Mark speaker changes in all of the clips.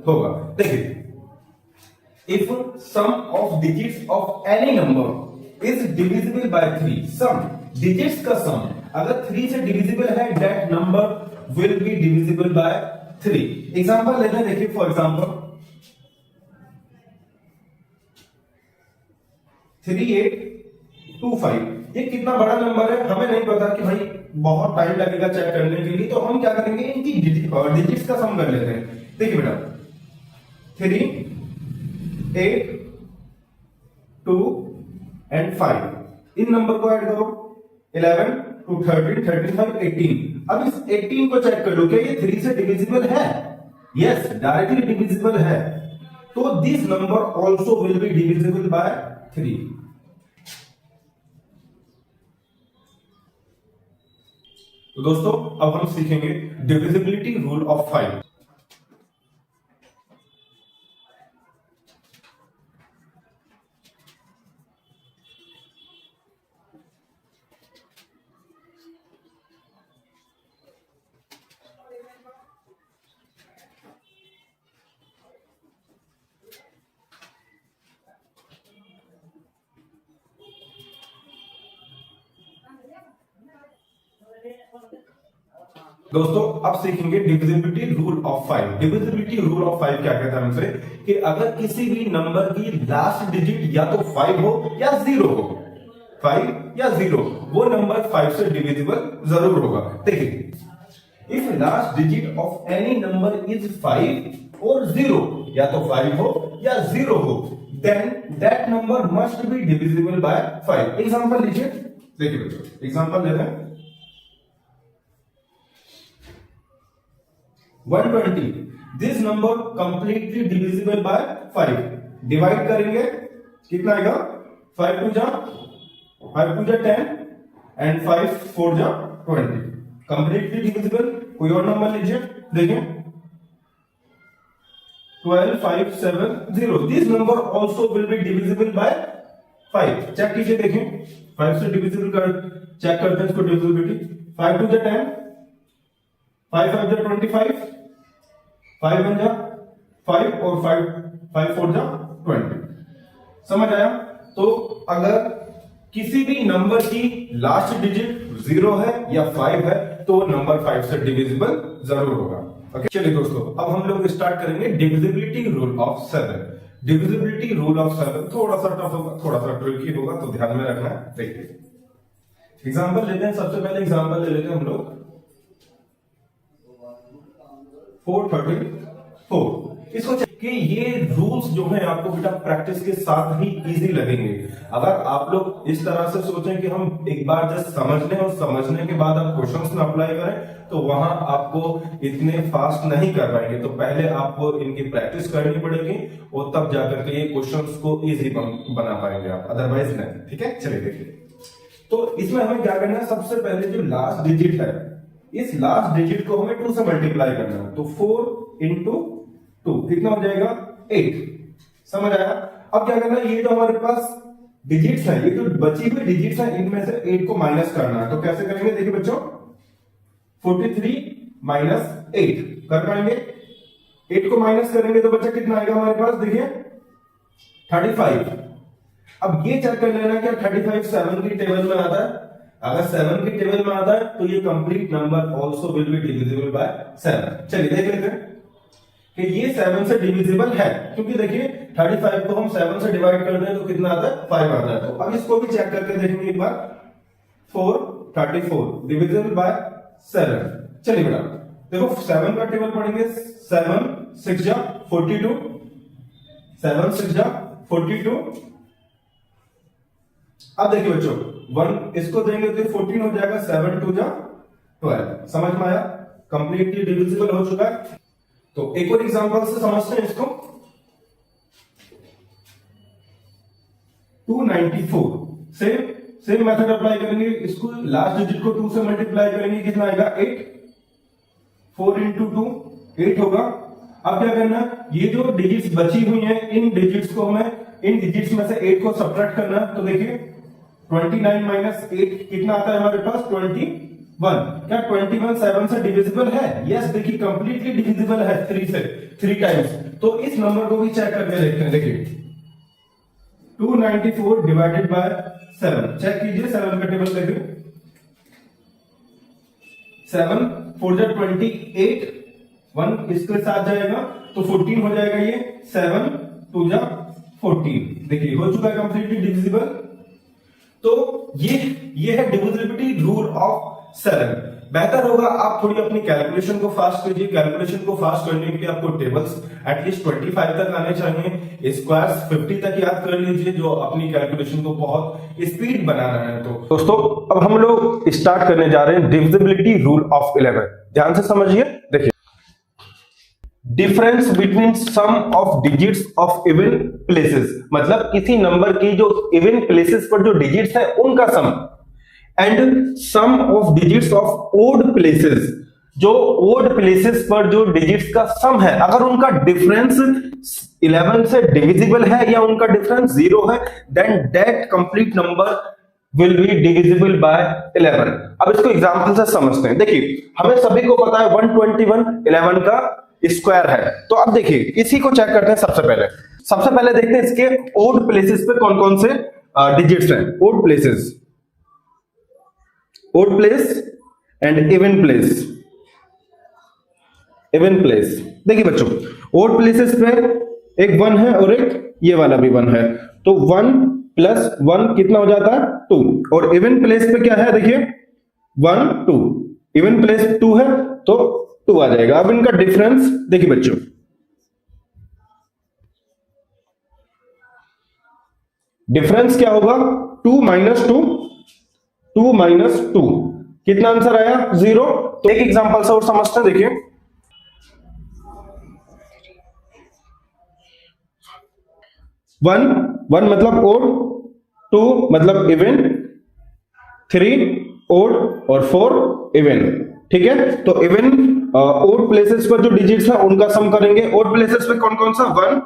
Speaker 1: होगा। देखिए, if sum of digits of any number is divisible by 3, sum digits का sum अगर 3 से divisible है, that number will be divisible by 3। Example लेते हैं, देखिए फॉर एग्जांपल 3825, ये कितना बड़ा नंबर है हमें नहीं पता कि भाई बहुत टाइम लगेगा चेक करने के लिए, तो हम क्या करेंगे, इनकी डिजिट्स का सम कर लेते हैं। देखिए बेटा 3 8 2 and 5, इन नंबर को ऐड करो 11 to 13 35 18। अब इस 18 को चेक कर लो, क्या ये 3 से डिविजिबल है? यस, डायरेक्टली डिविजिबल है, तो this number also will be divisible by 3। तो दोस्तों अब हम सीखेंगे डिविजिबिलिटी रूल ऑफ 5। दोस्तों अब सीखेंगे divisibility rule of 5। Divisibility rule of 5 क्या कहता है हमसे कि अगर किसी भी नंबर की लास्ट डिजिट या तो 5 हो या 0 हो, 5 या 0, वो नंबर 5 से डिविजिबल जरूर होगा। देखिए if last digit of any number is 5 और 0, या तो 5 हो या 0 हो, then that number must be divisible by 5। Example लीजिए, देखिए बच्चों एग्जांपल लेते हैं 120, this number completely divisible by 5। Divide करेंगे कितना आएगा, 5 2 जा 10 एंड 5 4 जा 20, कंप्लीटली डिविजिबल। कोई और नंबर लीजिए, देखें 12 5 7 0, this number also will be divisible by 5। Check कीजिए, देखें 5 से डिविजिबल कर चेक करते हैं इसको डिविजिबिलिटी। 5 2 जा 10, 5 5 जा 25, 5 1 जा 5 और 5 4 जा 20। समझ आया? तो अगर किसी भी नंबर की लास्ट डिजिट 0 है या 5 है तो नंबर 5 से डिविजिबल जरूर होगा। ओके, चलिए दोस्तों अब हम लोग स्टार्ट करेंगे divisibility rule of 7। Divisibility rule of 7 थोड़ा सा टफ होगा, थोड़ा सा ट्रिकी होगा, तो ध्यान में रखना है। देखिए एग्जांपल लेते हैं, सबसे पहले एग्जांपल ले लेते हैं हम लोग 434। इसको कि ये रूल्स जो है आपको बेटा प्रैक्टिस के साथ ही इजी लगेंगे। अगर आप लोग इस तरह से सोचें कि हम एक बार जस्ट समझ लें और समझने के बाद आप क्वेश्चंस में अप्लाई करें, तो वहां आपको इतने फास्ट नहीं कर पाएंगे। तो पहले आपको इनकी प्रैक्टिस करनी पड़ेगी और तब जाकर के ये क्वेश्चंस को इजी बना पाएंगे आप, अदरवाइज नहीं। ठीक है, चलिए देखिए। तो इसमें हमें क्या करना है, सबसे पहले जो लास्ट डिजिट है, इस लास्ट डिजिट को हमें 2 से मल्टीप्लाई करना है। तो 4 इंटू 2 कितना हो जाएगा, 8। समझ आया? अब क्या करना है, ये जो हमारे पास डिजिट्स है, ये जो बची हुई डिजिट्स है, इनमें से 8 को माइनस करना है। तो कैसे करेंगे, देखिए बच्चों 43 माइनस 8 कर पाएंगे। 8 को माइनस करेंगे तो बच्चा कितना आएगा हमारे पास, देखिए 35। अब ये चेक कर लेना क्या 35 7 की टेबल में आता है। अगर 7 की टेबल में आता है तो ये complete number also will be divisible bye 7। चलिए देख लेते हैं कि ये 7 से डिविजिबल है, क्योंकि देखिए 35 को हम 7 से डिवाइड कर दें तो कितना आता है, 5 आता है। तो अब इसको भी चेक करके देखेंगे एक बार। 434 डिविजिबल बाय 7। चलिए बेटा देखो 7 का टेबल पढ़ेंगे, 7 6 जा 42, 7 6 जा 42। अब देखिए बच्चों 1 इसको देंगे तो 14 हो जाएगा, 7 2 जा 12। समझ में आया? कंप्लीटली डिविजिबल हो चुका है। तो एक और एग्जांपल से समझते हैं इसको। 294 सेम मेथड अप्लाई करेंगे, इसको लास्ट डिजिट को 2 से मल्टीप्लाई करेंगे, कितना आएगा 8। 4 इंटू 2 8 होगा। अब क्या करना, ये जो डिजिट्स बची हुई हैं, इन डिजिट्स को हमें इन डिजिट्स में से 8 को सब्ट्रैक्ट करना है। तो देखिए 29 माइनस 8 कितना आता है हमारे पास, 21। 1। क्या 21 7 से डिविजिबल है? यस, देखिए कंप्लीटली डिविजिबल है 3 से, 3 टाइम्स। तो इस नंबर को भी चेक करके देखते हैं। देखिए 294 डिवाइडेड बाय 7, चेक कीजिए 7 का टेबल देखिए। 7 4 जा 28, 1 इसके साथ जाएगा तो 14 हो जाएगा ये। 7 2 जा 14, देखिए हो चुका है कंप्लीटली डिविजिबल। तो ये है डिविजिबिलिटी रूल ऑफ 7। बेहतर होगा आप थोड़ी अपनी कैलकुलेशन को फास्ट कीजिए। कैलकुलेशन को फास्ट करने के लिए आपको टेबल्स एटलीस्ट 25 तक आने चाहिए, स्क्वायर्स 50 तक याद कर लीजिए, जो अपनी कैलकुलेशन को बहुत स्पीड बनाना है। तो दोस्तों अब हम लोग स्टार्ट करने जा रहे हैं डिविजिबिलिटी रूल ऑफ 11। ध्यान से समझिए। देखिए difference between sum of digits of even places, मतलब किसी नंबर की जो इवन प्लेसेस पर जो डिजिट्स है उनका sum, and sum of digits of odd places, जो ओड प्लेसेस पर जो डिजिट्स का सम है, अगर उनका डिफरेंस 11 से डिविजिबल है या उनका डिफरेंस 0 है, then that complete number will be divisible by 11। अब इसको एग्जांपल से समझते हैं। देखिए हमें सभी को पता है 121 11 का स्क्वायर है। तो अब देखिए इसी को चेक करते हैं। सबसे पहले देखते हैं इसके ओड प्लेसेस पे कौन कौन से डिजिट्स हैं। Odd place and even place. देखिए बच्चों ओड प्लेसेस पे एक 1 है और एक ये वाला भी 1 है, तो 1 प्लस 1 कितना हो जाता है 2। और इवन प्लेस पे क्या है? देखिए 1 2, इवन प्लेस 2 है तो 2 आ जाएगा। अब इनका डिफरेंस देखिए बच्चों, डिफरेंस क्या होगा? 2 माइनस 2 कितना आंसर आया? 0। तो एक एग्जांपल से और समझते हैं। देखिए 1 मतलब ओड, 2 मतलब इवन, 3 ओड और 4 इवन। ठीक है, तो इवन ओड प्लेसेस पर जो डिजिट्स है उनका सम करेंगे। ओड प्लेसेस पे कौन कौन सा? 1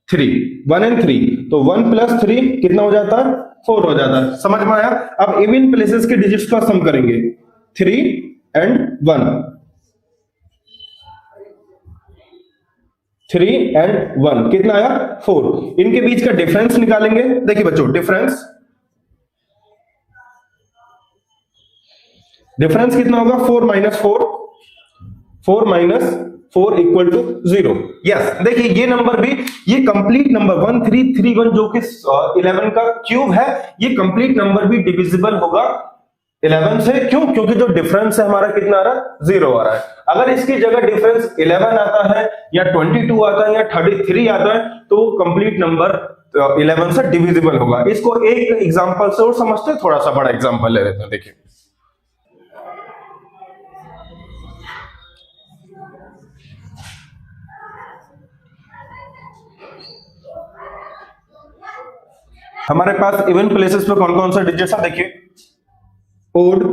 Speaker 1: 3, 1 एंड 3, तो 1 प्लस 3 कितना हो जाता है? 4 हो जाता है। समझ में आया? अब इवन प्लेसेस के डिजिट्स का सम करेंगे, 3 एंड 1, 3 एंड 1 कितना आया? 4। इनके बीच का डिफरेंस निकालेंगे। देखिए बच्चों डिफरेंस कितना होगा? 4 माइनस 4 इक्वल टू 0। यस, देखिए ये नंबर भी, ये कंप्लीट नंबर 1331 जो कि 11 का क्यूब है, ये कंप्लीट नंबर भी डिविजिबल होगा 11 से। क्यों? क्योंकि जो डिफरेंस है हमारा कितना आ रहा है? 0 आ रहा है। अगर इसकी जगह डिफरेंस 11 आता है या 22 आता है या 33 आता है तो कंप्लीट नंबर 11 से डिविजिबल होगा। इसको एक एग्जांपल से और समझते हैं, थोड़ा सा बड़ा एग्जांपल ले लेते हैं। देखिए हमारे पास इवन प्लेसेस पे कौन कौन सा डिजिट्स है? देखिए odd,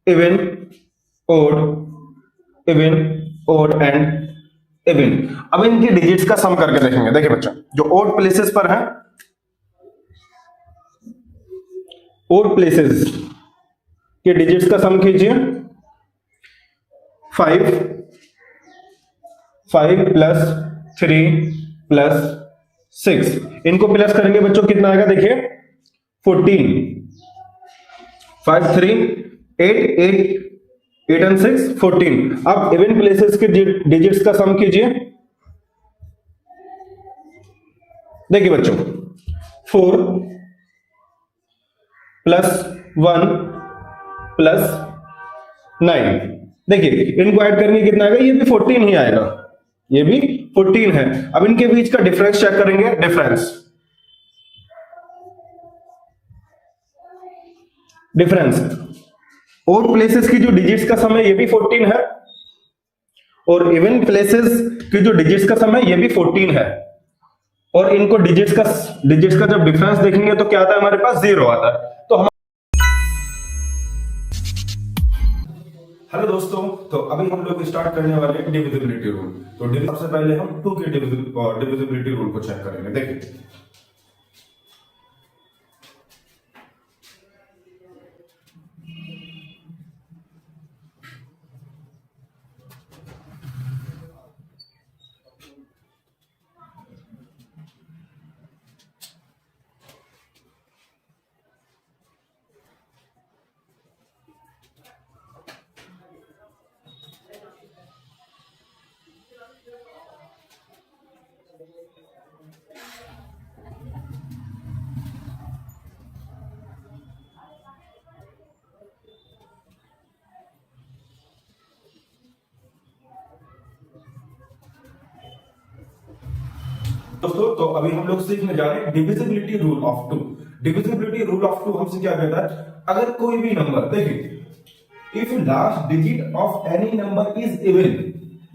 Speaker 1: even, odd and even. अब इनकी डिजिट्स का सम करके देखेंगे। देखिए बच्चों जो ओड प्लेसेस पर है, ओड प्लेसेस के डिजिट्स का सम कीजिए। 5 प्लस 3 प्लस 6, इनको प्लस करेंगे बच्चों कितना आएगा? देखिए 14, 5 3 8 एंड 6 14। अब इवन प्लेसेस के डिजिट्स का सम कीजिए। देखिए बच्चों 4 प्लस 1 प्लस 9, देखिए इनको ऐड करेंगे कितना आएगा? ये भी 14 ही आएगा, ये भी 14 है। अब इनके बीच का डिफरेंस चेक करेंगे। डिफरेंस ओड प्लेसेस की जो डिजिट्स का सम है ये भी 14 है, और इवन प्लेसेस की जो डिजिट्स का सम है ये भी 14 है। और इनको डिजिट्स का जब डिफरेंस देखेंगे तो क्या आता है? हमारे पास 0 आता है। तो हम हेलो दोस्तों, तो अभी हम लोग स्टार्ट करने वाले हैं डिविजिबिलिटी रूल। तो सबसे पहले हम 2 के डिविजिबिलिटी रूल को चेक करेंगे। देखिए दोस्तों तो अभी हम लोग सीखने जा रहे हैं divisibility rule of two. Divisibility rule of two हमसे क्या कहता है, अगर कोई भी नंबर, देखिए if last digit of any number is even,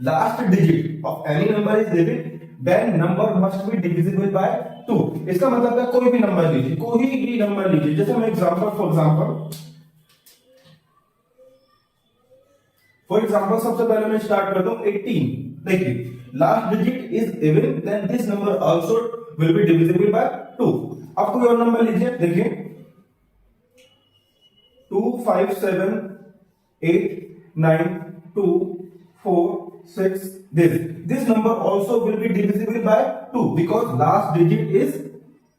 Speaker 1: last digit of any number is even then number must be divisible by two. इसका मतलब है कोई भी नंबर लीजिए, कोई भी नंबर लीजिए, जैसे मैं फॉर एग्जांपल सबसे पहले मैं स्टार्ट करता हूं 18। देखिए last digit is even then this number also will be divisible by 2। अब कोई और नंबर लीजिए, देखिए 2 5 7 8 9 2 4 6 this number also will be divisible by 2 because last digit is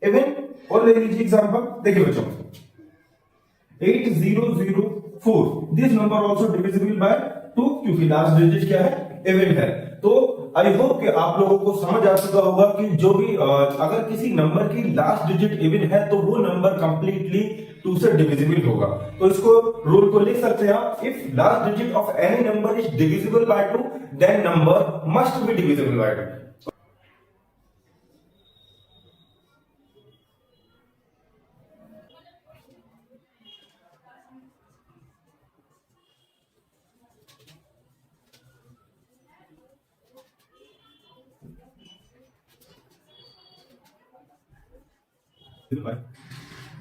Speaker 1: even। और ले लीजिए एग्जांपल, देखिए बच्चों 8004 this number also divisible by 2 क्योंकि लास्ट डिजिट क्या है, इवन है। तो आई होप कि आप लोगों को समझ आ चुका होगा कि जो भी अगर किसी नंबर की लास्ट डिजिट इवन है तो वो नंबर कंप्लीटली 2 से डिविजिबल होगा। तो इसको रूल को लिख सकते हैं आप, if last digit of any number is divisible by 2 then number must be divisible by 2।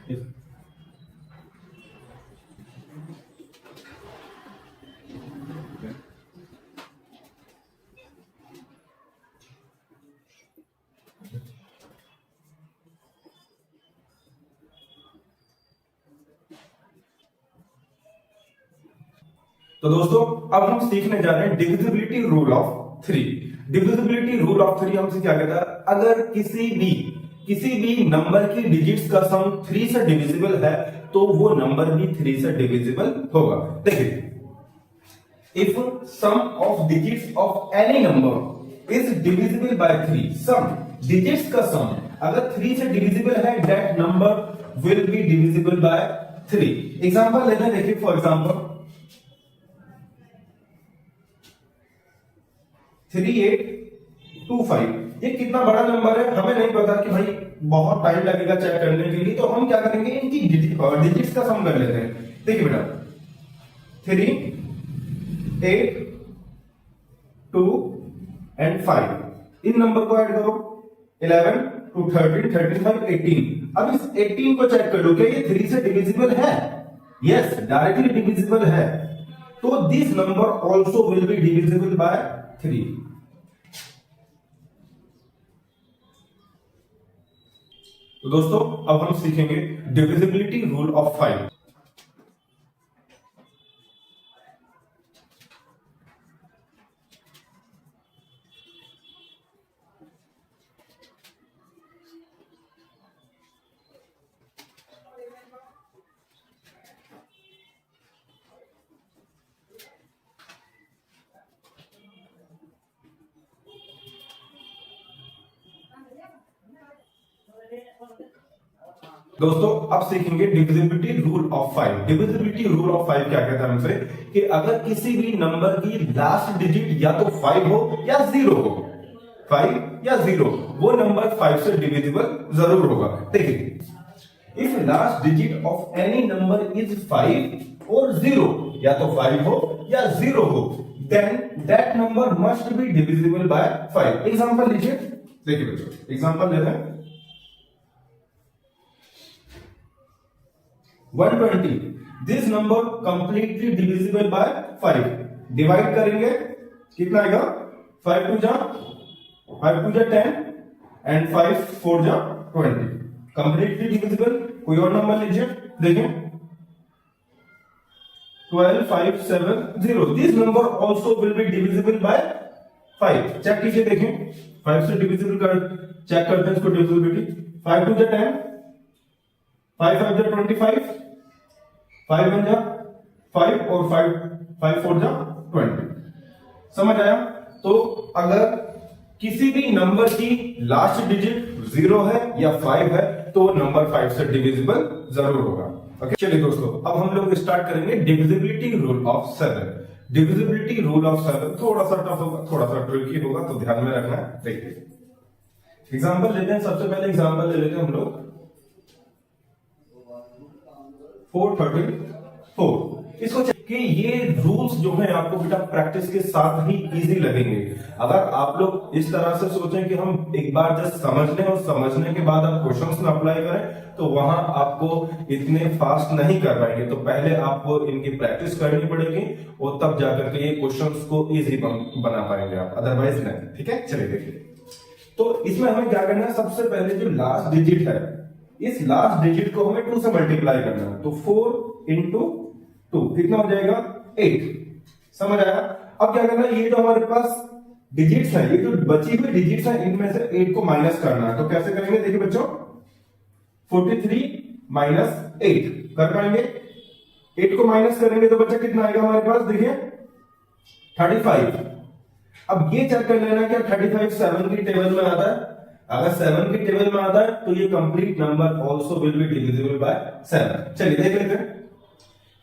Speaker 1: Yes. तो दोस्तों अब हम सीखने जा रहे हैं divisibility rule of 3। Divisibility rule of 3 हमसे क्या कहता है, अगर किसी भी नंबर की डिजिट्स का सम 3 से डिविजिबल है तो वो नंबर भी 3 से डिविजिबल होगा। देखिए if sum of digits of any number is divisible by 3, sum digits का सम अगर 3 से डिविजिबल है that number will be divisible by 3। Example लेते हैं, देखिए फॉर एग्जांपल 3825, ये कितना बड़ा नंबर है हमें नहीं पता कि भाई बहुत टाइम लगेगा चेक करने के लिए, तो हम क्या करेंगे इनकी डिजिट्स का सम कर लेते हैं। देखिए बेटा 3 8 2 एंड 5, इन नंबर को ऐड करो 11 2 13 13 5 18। अब इस 18 को चेक कर लो क्या ये 3 से डिविजिबल है, यस डायरेक्टली डिविजिबल है, तो this number also will be divisible by 3। तो दोस्तों अब हम सीखेंगे डिविजिबिलिटी रूल ऑफ 5। दोस्तों अब सीखेंगे divisibility rule of 5। Divisibility rule of 5 क्या कहता है हमसे कि अगर किसी भी नंबर की लास्ट डिजिट या तो 5 हो या 0 हो, 5 या 0, वो नंबर 5 से डिविजिबल जरूर होगा। देखिए if last digit of any number is 5 और 0, या तो 5 हो या 0 हो, then that number must be divisible by 5। Example लीजिए, देखिए बच्चों एग्जांपल लेते हैं 120, this number completely divisible by 5। Divide करेंगे कितना आएगा, 5 2 जा 10 एंड 5 4 जा 20, कंप्लीटली डिविजिबल। कोई और नंबर लीजिए, देखें 12 5 7 0, this number also will be divisible by 5। Check कीजिए, देखें 5 से डिविजिबल कर चेक करते हैं इसको डिविजिबिलिटी। 5 2 जा 10, 5 5 जा 25, 5 1 जा 5 और 5 4 जा 20। समझ आया? तो अगर किसी भी नंबर की लास्ट डिजिट 0 है या 5 है तो नंबर 5 से डिविजिबल जरूर होगा। ओके चलिए दोस्तों अब हम लोग स्टार्ट करेंगे divisibility rule of 7। Divisibility rule of 7 थोड़ा सा टफ होगा, थोड़ा सा ट्रिकी होगा, तो ध्यान में रखना है। देखिए एग्जाम्पल लेते हैं, सबसे पहले एग्जाम्पल ले लेते हैं हम लोग 434। इसको कि ये रूल्स जो है आपको बेटा प्रैक्टिस के साथ ही इजी लगेंगे। अगर आप लोग इस तरह से सोचें कि हम एक बार जस्ट समझ लें और समझने के बाद आप क्वेश्चंस में अप्लाई करें, तो वहां आपको इतने फास्ट नहीं कर पाएंगे। तो पहले आपको इनकी प्रैक्टिस करनी पड़ेगी और तब जाकर के ये क्वेश्चंस को इजी बना पाएंगे आप, अदरवाइज नहीं। ठीक है, चलिए देखिए। तो इसमें हमें क्या करना है, सबसे पहले जो लास्ट डिजिट है, इस लास्ट डिजिट को हमें 2 से मल्टीप्लाई करना है। तो 4 इंटू 2 कितना हो जाएगा 8। समझ आया? अब क्या करना है, ये जो हमारे पास डिजिट्स हैं, ये जो बची हुई डिजिट्स हैं, इनमें से 8 को माइनस करना है। तो कैसे करेंगे, देखिए बच्चों, 43 माइनस 8 कर पाएंगे। 8 को माइनस करेंगे तो बच्चा कितना आएगा हमारे पास, देखिए 35। अब ये चेक कर लेना क्या 35 7 की टेबल में आता है। अगर 7 की टेबल में आता है तो ये complete number also will be divisible bye 7। चलिए देख लेते हैं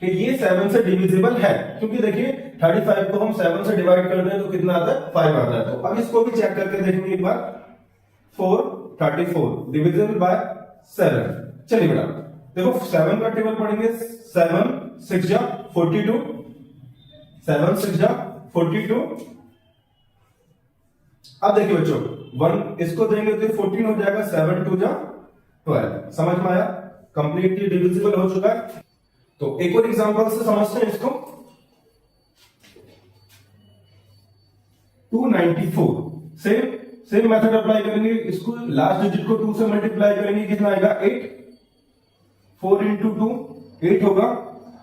Speaker 1: कि ये 7 से डिविजिबल है, क्योंकि देखिए 35 को हम 7 से डिवाइड कर दें तो कितना आता है, 5 आता है। तो अब इसको भी चेक करके देखेंगे एक बार। 434 डिविजिबल बाय 7। चलिए बेटा देखो 7 का टेबल पढ़ेंगे। 7 6 जा 42, 7 6 जा 42। अब देखिए बच्चों 1 इसको देंगे तो 14 हो जाएगा। 7 2 जा 12। समझ में आया? कंप्लीटली डिविजिबल हो चुका है। तो एक और एग्जांपल से समझते हैं इसको। 294 सेम मेथड अप्लाई करेंगे। इसको लास्ट डिजिट को 2 से मल्टीप्लाई करेंगे, कितना आएगा 8। 4 इंटू 2 8 होगा।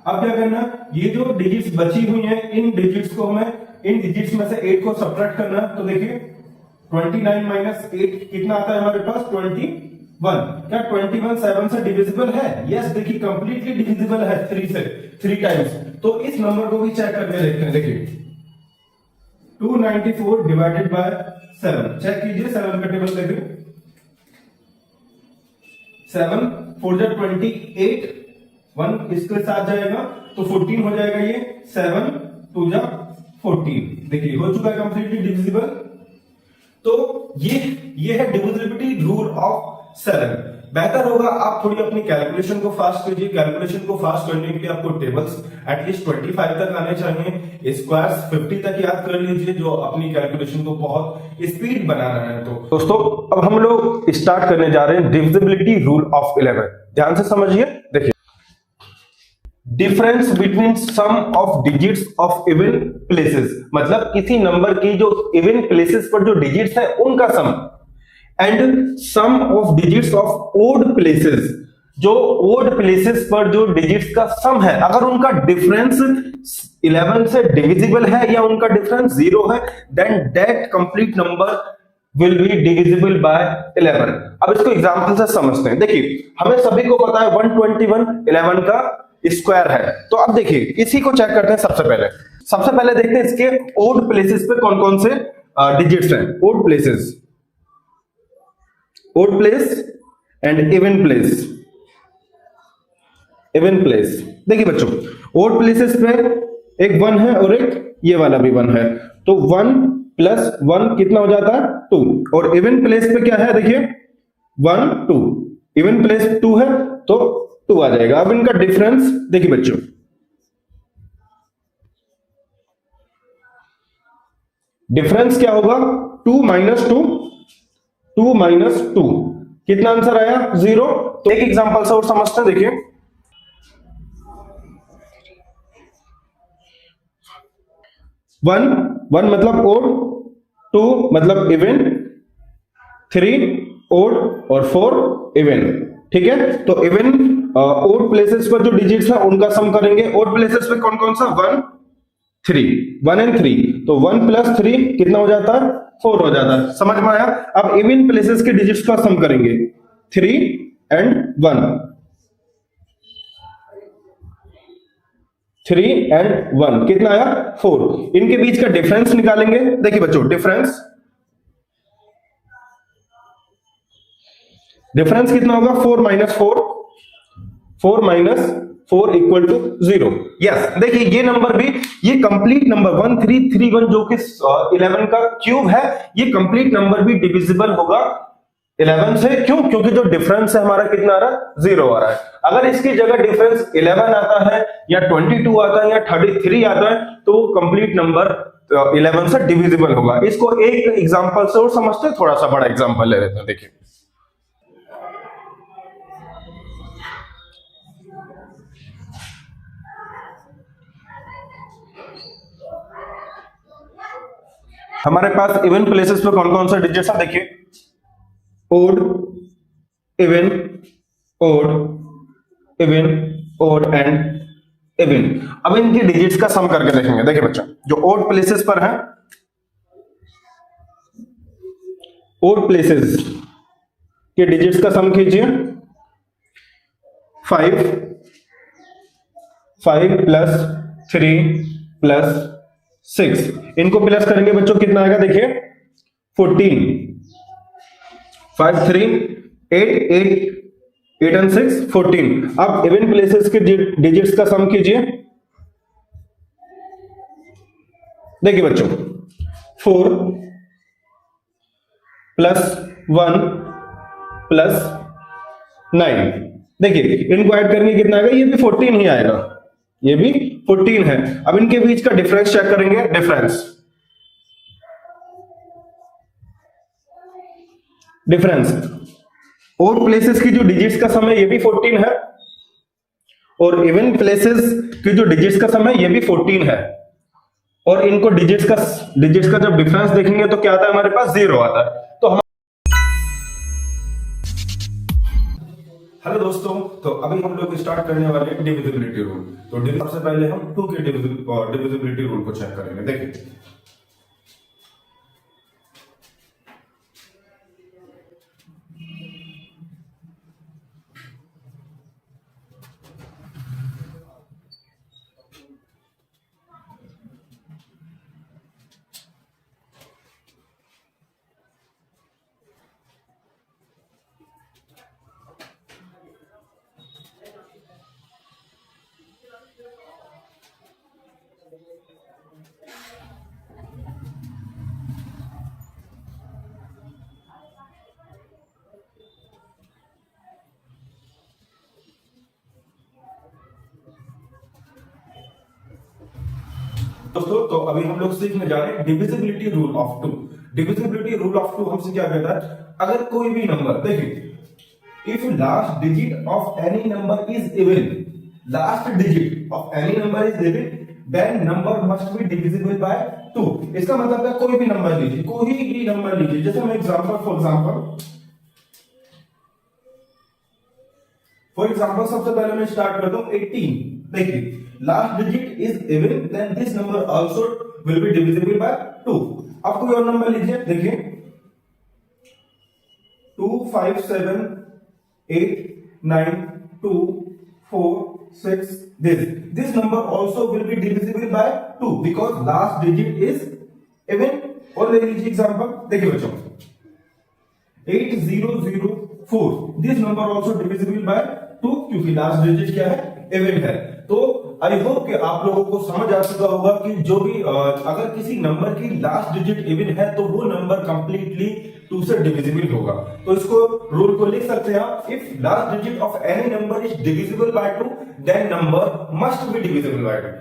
Speaker 1: अब क्या करना, ये जो डिजिट्स बची हुई हैं, इन डिजिट्स को हमें, इन डिजिट्स में से 8 को सब्ट्रैक्ट करना है। तो देखिए 29 माइनस 8 कितना आता है हमारे पास, 21। क्या 21 7 से डिविजिबल है? यस, देखिए कंप्लीटली डिविजिबल है 3 से 3 टाइम्स। तो इस नंबर को भी चेक करके देखते हैं। देखिए 294 डिवाइडेड बाय 7 चेक कीजिए। 7 का टेबल देखिए। 7 4 जा 28, 1 इसके साथ जाएगा तो 14 हो जाएगा। ये 7 2 जा 14, देखिए हो चुका है कंप्लीटली डिविजिबल। तो ये है डिविजिबिलिटी रूल ऑफ 7। बेहतर होगा आप थोड़ी अपनी कैलकुलेशन को फास्ट कीजिए। कैलकुलेशन को फास्ट करने के लिए आपको टेबल्स एटलीस्ट 25 तक आने चाहिए। स्क्वायर्स 50 तक याद कर लीजिए, जो अपनी कैलकुलेशन को बहुत स्पीड बनाना है। तो दोस्तों अब हम लोग स्टार्ट करने जा रहे हैं डिविजिबिलिटी रूल ऑफ 11। ध्यान से समझिए। देखिए difference between sum of digits of even places, मतलब किसी नंबर की जो इवन प्लेसेस पर जो डिजिट्स है उनका sum, and sum of digits of odd places, जो ओड प्लेसेस पर जो डिजिट्स का सम है, अगर उनका डिफरेंस 11 से डिविजिबल है या उनका डिफरेंस 0 है, then that complete number will be divisible by 11। अब इसको एग्जांपल से समझते हैं। देखिए हमें सभी को पता है 121 11 का स्क्वायर है। तो अब देखिए इसी को चेक करते हैं। सबसे पहले देखते हैं इसके ओड प्लेसेस पे कौन कौन से डिजिट्स हैं। Odd places, odd place and even place. Even place देखिए बच्चों, ओड प्लेसेस पे एक 1 है और एक ये वाला भी 1 है, तो 1 प्लस 1 कितना हो जाता है 2। और इवन प्लेस पे क्या है, देखिए 1 2, इवन प्लेस 2 है तो 2 आ जाएगा। अब इनका डिफरेंस देखिए बच्चों, डिफरेंस क्या होगा 2 माइनस 2, 2 माइनस 2 कितना आंसर आया 0। तो एक एग्जांपल से और समझते हैं। देखिए 1 मतलब ओड, 2 मतलब इवन, 3 ओड और 4 इवन। ठीक है, तो इवन ओड प्लेसेस पर जो डिजिट्स है उनका सम करेंगे। ओड प्लेसेस पे कौन कौन सा 1 3, 1 एंड 3, तो 1 प्लस 3 कितना हो जाता है 4 हो जाता है। समझ में आया? अब इवन प्लेसेस के डिजिट्स का सम करेंगे 3 एंड 1, 3 एंड 1 कितना आया 4। इनके बीच का डिफरेंस निकालेंगे। देखिए बच्चों डिफरेंस कितना होगा 4 minus 4, 4 minus 4 equal to 0। Yes, देखिए ये नंबर भी, ये कंप्लीट नंबर 1331 जो कि 11 का क्यूब है, ये कंप्लीट नंबर भी डिविजिबल होगा 11 से, क्यों? क्योंकि जो डिफरेंस है हमारा कितना आ रहा है, 0 आ रहा है। अगर इसकी जगह डिफरेंस 11 आता है या 22 आता है या 33 आता है तो कंप्लीट नंबर 11 से डिविजिबल होगा। इसको एक एग्जांपल से और समझते हैं, थोड़ा सा बड़ा एग्जांपल ले लेते हैं। देखिए हमारे पास इवन प्लेसेस पे कौन कौन सा डिजिट्स है, देखिए odd, even, odd, even, odd and even. अब इनकी डिजिट्स का सम करके देखेंगे। देखिए बच्चों, जो ओड प्लेसेस पर है, ओड प्लेसेस के डिजिट्स का सम कीजिए। 5 प्लस 3 प्लस 6, इनको प्लस करेंगे बच्चों कितना आएगा, देखिए 14। 5 3 8 8 एंड 6 14। अब इवन प्लेसेस के डिजिट्स का सम कीजिए। देखिए बच्चों 4 प्लस 1 प्लस 9, देखिए इनको ऐड करेंगे कितना आएगा, ये भी 14 ही आएगा, ये भी 14 है। अब इनके बीच का डिफरेंस चेक करेंगे। डिफरेंस ओड प्लेसेस की जो डिजिट्स का सम है ये भी 14 है, और इवन प्लेसेस की जो डिजिट्स का सम है ये भी 14 है, और इनको डिजिट्स का जब डिफरेंस देखेंगे तो क्या आता है, हमारे पास 0 आता है। तो हम हेलो दोस्तों, तो अभी हम लोग स्टार्ट करने वाले हैं डिविजिबिलिटी रूल। तो सबसे पहले हम 2 के डिविजिबिलिटी रूल को चेक करेंगे। देखिए दोस्तों, तो अभी हम लोग सीखने जा रहे हैं divisibility rule of 2। Divisibility rule of 2 हमसे क्या कहता है, अगर कोई भी नंबर, देखिए if last digit of any number is even, last digit of any number is even, then number must be divisible by 2। इसका मतलब है कोई भी नंबर लीजिए, कोई भी नंबर लीजिए, जैसे हम फॉर एग्जांपल सबसे पहले मैं स्टार्ट करता हूं 18। देखिए last digit is even, then this number also will be divisible by 2। अब कोई और नंबर लीजिए, देखिए 2 5 7 8 9 2 4 6, this number also will be divisible by 2 because last digit is even। और ले लीजिए एग्जांपल, देखिए बच्चों 8004, this number also divisible by 2 क्योंकि लास्ट डिजिट क्या है, इवन है। तो आई होप कि आप लोगों को समझ आ चुका होगा कि जो भी अगर किसी नंबर की लास्ट डिजिट इवन है तो वो नंबर कंप्लीटली 2 से डिविजिबल होगा। तो इसको रूल को लिख सकते हैं आप, if last digit of any number is divisible by 2 then number must be divisible by 2।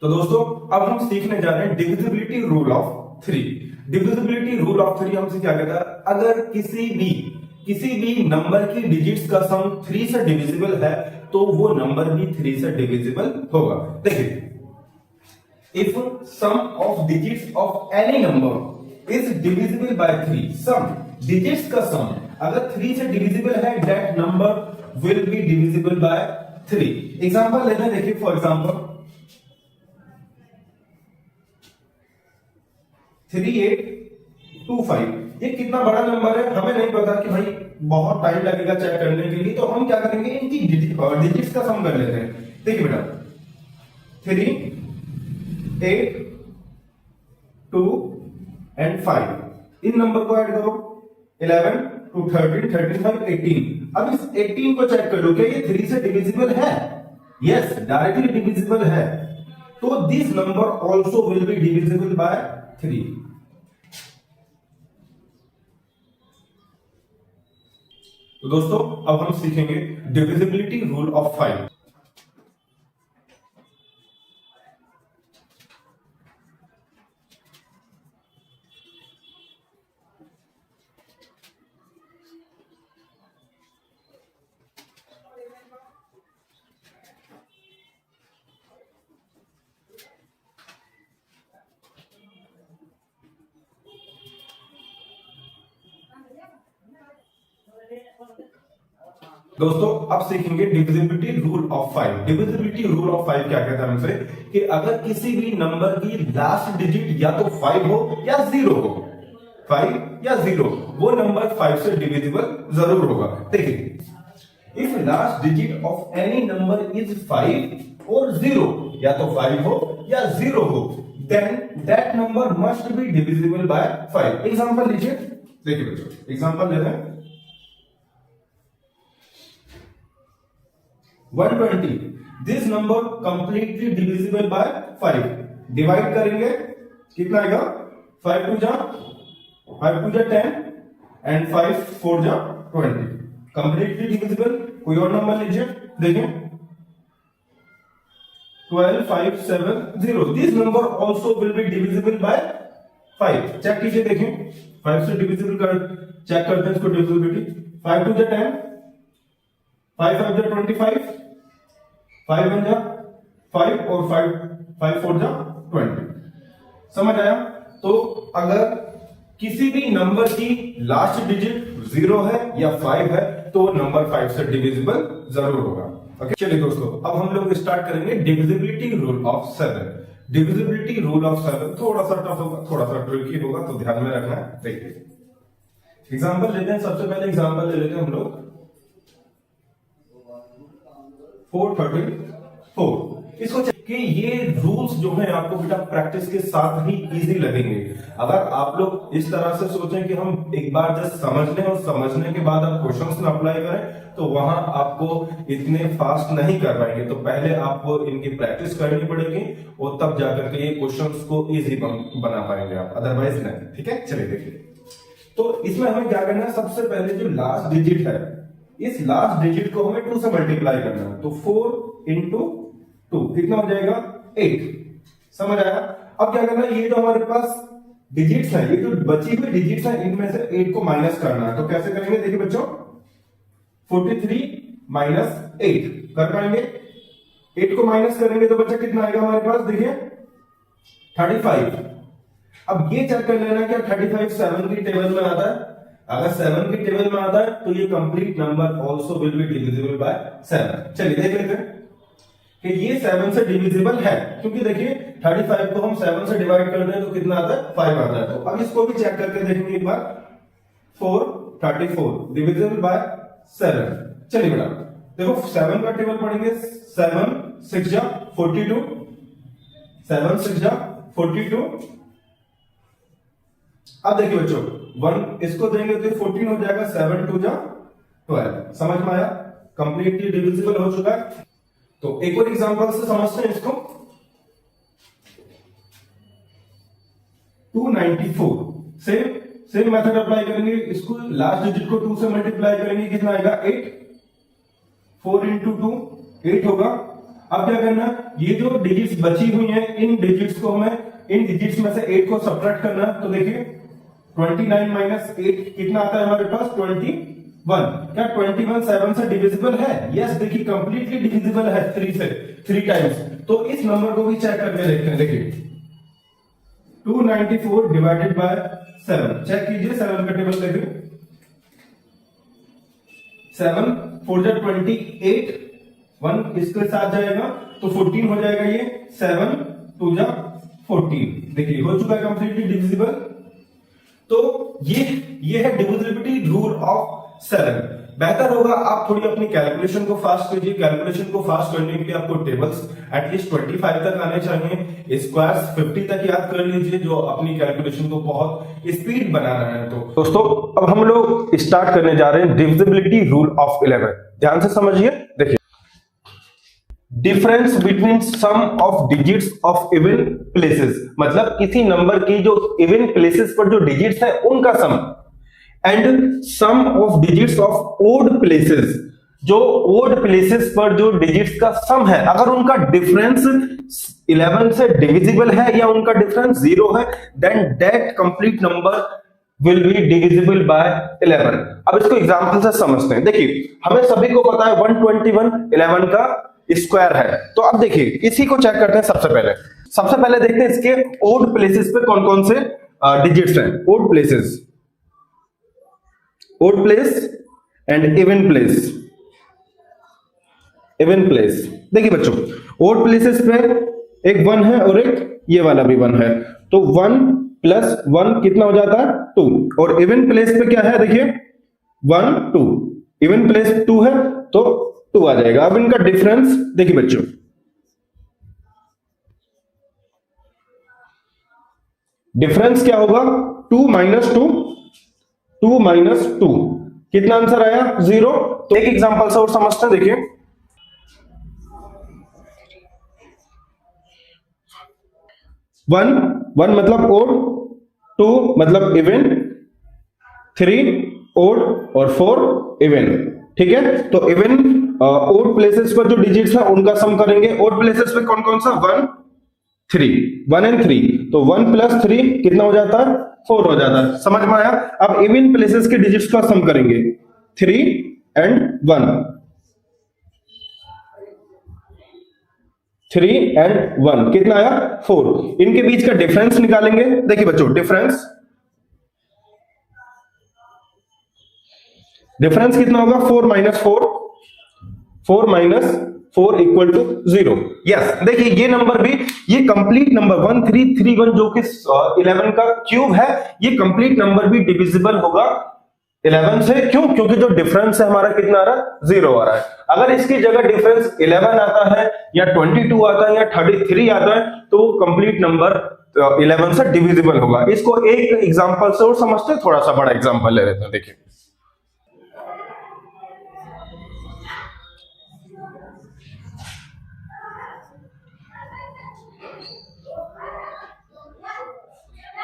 Speaker 1: तो दोस्तों अब हम सीखने जा रहे हैं divisibility rule of 3। Divisibility rule of 3 हमसे क्या कहता है, अगर किसी भी नंबर की डिजिट्स का सम 3 से डिविजिबल है तो वो नंबर भी 3 से डिविजिबल होगा। देखिए if sum of digits of any number is divisible by 3, sum digits का सम अगर 3 से डिविजिबल है that number will be divisible by 3। Example लेते हैं, देखिए फॉर एग्जांपल 3825। ये कितना बड़ा नंबर है हमें नहीं पता कि भाई बहुत टाइम लगेगा चेक करने के लिए, तो हम क्या करेंगे इनकी डिजिट्स का सम कर लेते हैं। देखिए बेटा 3 8 2 एंड 5, इन नंबर को ऐड करो 11 2 13 13 5 18। अब इस 18 को चेक कर लो क्या ये 3 से डिविजिबल है? यस, डायरेक्टली डिविजिबल है। तो this number also will be divisible by 3। तो दोस्तों अब हम सीखेंगे डिविजिबिलिटी रूल ऑफ 5। दोस्तों अब सीखेंगे divisibility rule of 5। Divisibility rule of 5 क्या कहता है हमसे कि अगर किसी भी नंबर की लास्ट डिजिट या तो 5 हो या 0 हो, 5 या 0, वो नंबर 5 से डिविजिबल जरूर होगा। देखिए if last digit of any number is 5 और 0, या तो 5 हो या 0 हो, then that number must be divisible by 5। Example लीजिए, देखिए बच्चों एग्जांपल ले रहे हैं 120। This number completely divisible by 5। Divide करेंगे कितना आएगा, 5 2 जा 10 एंड 5 4 जा 20। Completely divisible. कोई और नंबर लीजिए, देखिए 12 5 7 0। This number also will be divisible by 5। Check कीजिए, देखिए 5 से डिविजिबल कर चेक करते हैं इसको डिविजिबिलिटी। 5 2 जा 10, 5 5 जा 25, 5 1 जा 5 और 5 4 जा 20। समझ आया? तो अगर किसी भी नंबर की लास्ट डिजिट 0 है या 5 है तो नंबर 5 से डिविजिबल जरूर होगा। ओके, चलिए दोस्तों अब हम लोग स्टार्ट करेंगे divisibility rule of 7। Divisibility rule of 7 थोड़ा सा टफ होगा, थोड़ा सा ट्रिकी होगा, तो ध्यान में रखना है। देखिए एग्जांपल लेते हैं, सबसे पहले एग्जांपल ले लेते हैं हम लोग 434। इसको कि ये रूल्स जो है आपको बेटा प्रैक्टिस के साथ ही इजी लगेंगे। अगर आप लोग इस तरह से सोचें कि हम एक बार जस्ट समझ लें और समझने के बाद आप क्वेश्चंस में अप्लाई करें तो वहां आपको इतने फास्ट नहीं कर पाएंगे। तो पहले आपको इनकी प्रैक्टिस करनी पड़ेगी और तब जाकर के ये क्वेश्चंस को इजी बना पाएंगे आप, अदरवाइज नहीं। ठीक है, चलिए देखिए। तो इसमें हमें क्या करना है, सबसे पहले जो लास्ट डिजिट है इस लास्ट डिजिट को हमें 2 से मल्टीप्लाई करना है। तो 4 इंटू 2 कितना हो जाएगा 8। समझ आया? अब क्या करना है, ये जो हमारे पास डिजिट्स है, ये जो बची हुई डिजिट्स है इनमें से 8 को माइनस करना है। तो कैसे करेंगे, देखिए बच्चों 43 माइनस 8 कर पाएंगे। 8 को माइनस करेंगे तो बच्चा कितना आएगा हमारे पास, देखिए 35। अब ये चेक कर लेना क्या 35 7 की टेबल में आता है। अगर 7 की टेबल में आता है तो ये complete number also will be divisible bye 7। चलिए देख लेते हैं कि ये 7 से डिविजिबल है, क्योंकि देखिए 35 को हम 7 से डिवाइड कर दें तो कितना आता है 5 आता है। तो अब इसको भी चेक करके देखेंगे एक बार। 434 डिविजिबल बाय 7। चलिए बेटा देखो 7 का टेबल पढ़ेंगे, 7 6 जा 42, 7 6 जा 42। अब देखिए बच्चों 1 इसको देंगे तो 14 हो जाएगा, 7 2 जा 12। समझ में आया? कंप्लीटली डिविजिबल हो चुका है। तो एक और एग्जांपल से समझते हैं इसको। 294 सेम मेथड अप्लाई करेंगे। इसको लास्ट डिजिट को 2 से मल्टीप्लाई करेंगे, कितना आएगा 8। 4 इंटू 2 8 होगा। अब क्या करना, ये जो डिजिट्स बची हुई हैं इन डिजिट्स को हमें इन डिजिट्स में से 8 को सब्ट्रैक्ट करना है। तो देखिए 29 माइनस 8 कितना आता है हमारे पास 21। क्या 21 7 से डिविजिबल है? यस, देखिए कंप्लीटली डिविजिबल है 3 से 3 टाइम्स। तो इस नंबर को भी चेक करके देखते हैं। देखिए 294 डिवाइडेड बाय 7 चेक कीजिए। 7 का टेबल देखिए 7 4 जा 28, 1 इसके साथ जाएगा तो 14 हो जाएगा, ये 7 2 जा 14। देखिए हो चुका है कंप्लीटली डिविजिबल। तो ये है डिविजिबिलिटी रूल ऑफ 7। बेहतर होगा आप थोड़ी अपनी कैलकुलेशन को फास्ट कीजिए। कैलकुलेशन को फास्ट करने के लिए आपको टेबल्स एटलीस्ट 25 तक आने चाहिए, स्क्वायर्स 50 तक याद कर लीजिए, जो अपनी कैलकुलेशन को बहुत स्पीड बनाना है। तो दोस्तों अब हम लोग स्टार्ट करने जा रहे हैं डिविजिबिलिटी रूल ऑफ 11। ध्यान से समझिए। देखिए, difference between sum of digits of even places, मतलब किसी नंबर की जो इवन प्लेसेस पर जो डिजिट्स है उनका sum, and sum of digits of odd places, जो ओड प्लेसेस पर जो डिजिट्स का सम है, अगर उनका डिफरेंस 11 से डिविजिबल है या उनका डिफरेंस 0 है, then that complete number will be divisible by 11। अब इसको एग्जांपल से समझते हैं। देखिए हमें सभी को पता है 121 11 का स्क्वायर है। तो अब देखिए इसी को चेक करते हैं। सबसे पहले देखते हैं इसके ओड प्लेसेस पे कौन कौन से डिजिट्स हैं। Odd places, odd place and even place. Even place, देखिए बच्चों ओड प्लेसेस पे एक 1 है और एक ये वाला भी 1 है, तो 1 प्लस 1 कितना हो जाता है 2। और इवन प्लेस पे क्या है, देखिए 1 2, इवन प्लेस 2 है तो 2 आ जाएगा। अब इनका डिफरेंस देखिए बच्चों, डिफरेंस क्या होगा 2 माइनस 2, 2 माइनस 2 कितना आंसर आया 0। तो एक एग्जांपल से और समझते हैं। देखिए 1 मतलब ओड, 2 मतलब इवन, 3 ओड और 4 इवन। ठीक है, तो इवन ओड प्लेसेस पर जो डिजिट्स है उनका सम करेंगे। ओड प्लेसेस पे कौन कौन सा 1 3, 1 एंड 3, तो 1 प्लस 3 कितना हो जाता है 4 हो जाता है। समझ में आया। अब इवन प्लेसेस के डिजिट्स का सम करेंगे 3 एंड 1, 3 एंड 1 कितना आया 4। इनके बीच का डिफरेंस निकालेंगे। देखिए बच्चों डिफरेंस कितना होगा 4 minus 4, 4 minus 4 equal to 0। Yes, देखिए ये नंबर भी, ये कंप्लीट नंबर 1331 जो कि 11 का क्यूब है, ये कंप्लीट नंबर भी डिविजिबल होगा 11 से। क्यों? क्योंकि जो डिफरेंस है हमारा कितना आ रहा है 0 आ रहा है। अगर इसकी जगह डिफरेंस 11 आता है या 22 आता है या 33 आता है तो कंप्लीट नंबर 11 से डिविजिबल होगा। इसको एक एग्जांपल से और समझते हैं, थोड़ा सा बड़ा एग्जांपल ले लेते हैं। देखिए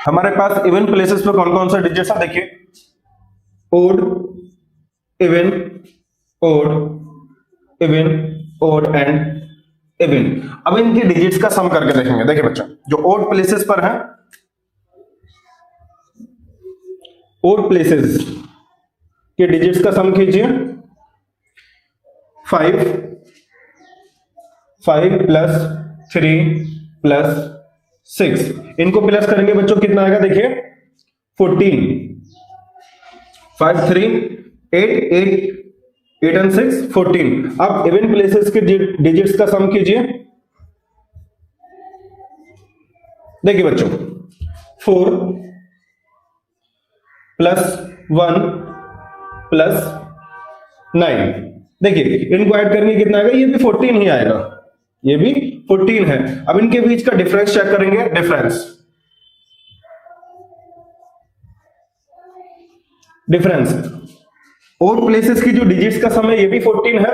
Speaker 1: हमारे पास इवन प्लेसेस पे कौन कौन सा डिजिट्स है। देखिए odd, even, odd, even, odd and even. अब इनके डिजिट्स का सम करके देखेंगे। देखिए बच्चों जो ओड प्लेसेस पर है, ओड प्लेसेस के डिजिट्स का सम कीजिए। 5 प्लस 3 प्लस 6, इनको प्लस करेंगे बच्चों कितना आएगा, देखिए 14। 5 3 8 8 8 एंड 6 14। अब इवन प्लेसेस के डिजिट्स का सम कीजिए। देखिए बच्चों 4 प्लस 1 प्लस 9, देखिए इनको ऐड करेंगे कितना आएगा, ये भी 14 ही आएगा, ये भी 14 है। अब इनके बीच का डिफरेंस चेक करेंगे। डिफरेंस ओड प्लेसेस की जो डिजिट्स का सम है ये भी 14 है,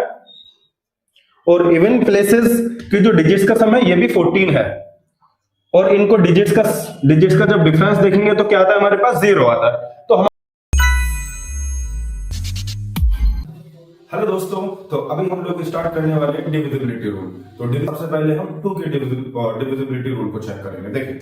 Speaker 1: और इवन प्लेसेस की जो डिजिट्स का सम है ये भी 14 है। और इनको डिजिट्स का जब डिफरेंस देखेंगे तो क्या आता है, हमारे पास 0 आता है। तो हम हेलो दोस्तों, तो अभी हम लोग स्टार्ट करने वाले हैं डिविजिबिलिटी रूल। तो सबसे पहले हम 2 के डिविजिबिलिटी रूल को चेक करेंगे। देखिए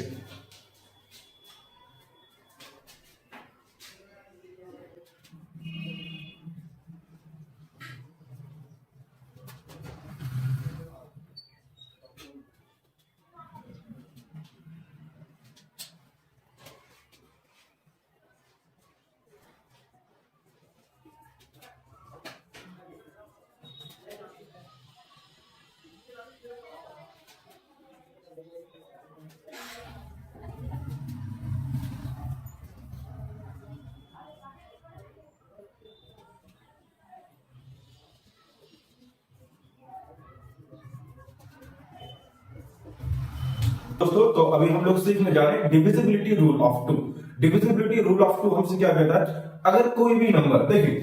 Speaker 1: दोस्तों तो अभी हम लोग सीखने जा रहे हैं divisibility rule of two. Divisibility rule of two हमसे क्या कहता है, अगर कोई भी नंबर देखिए,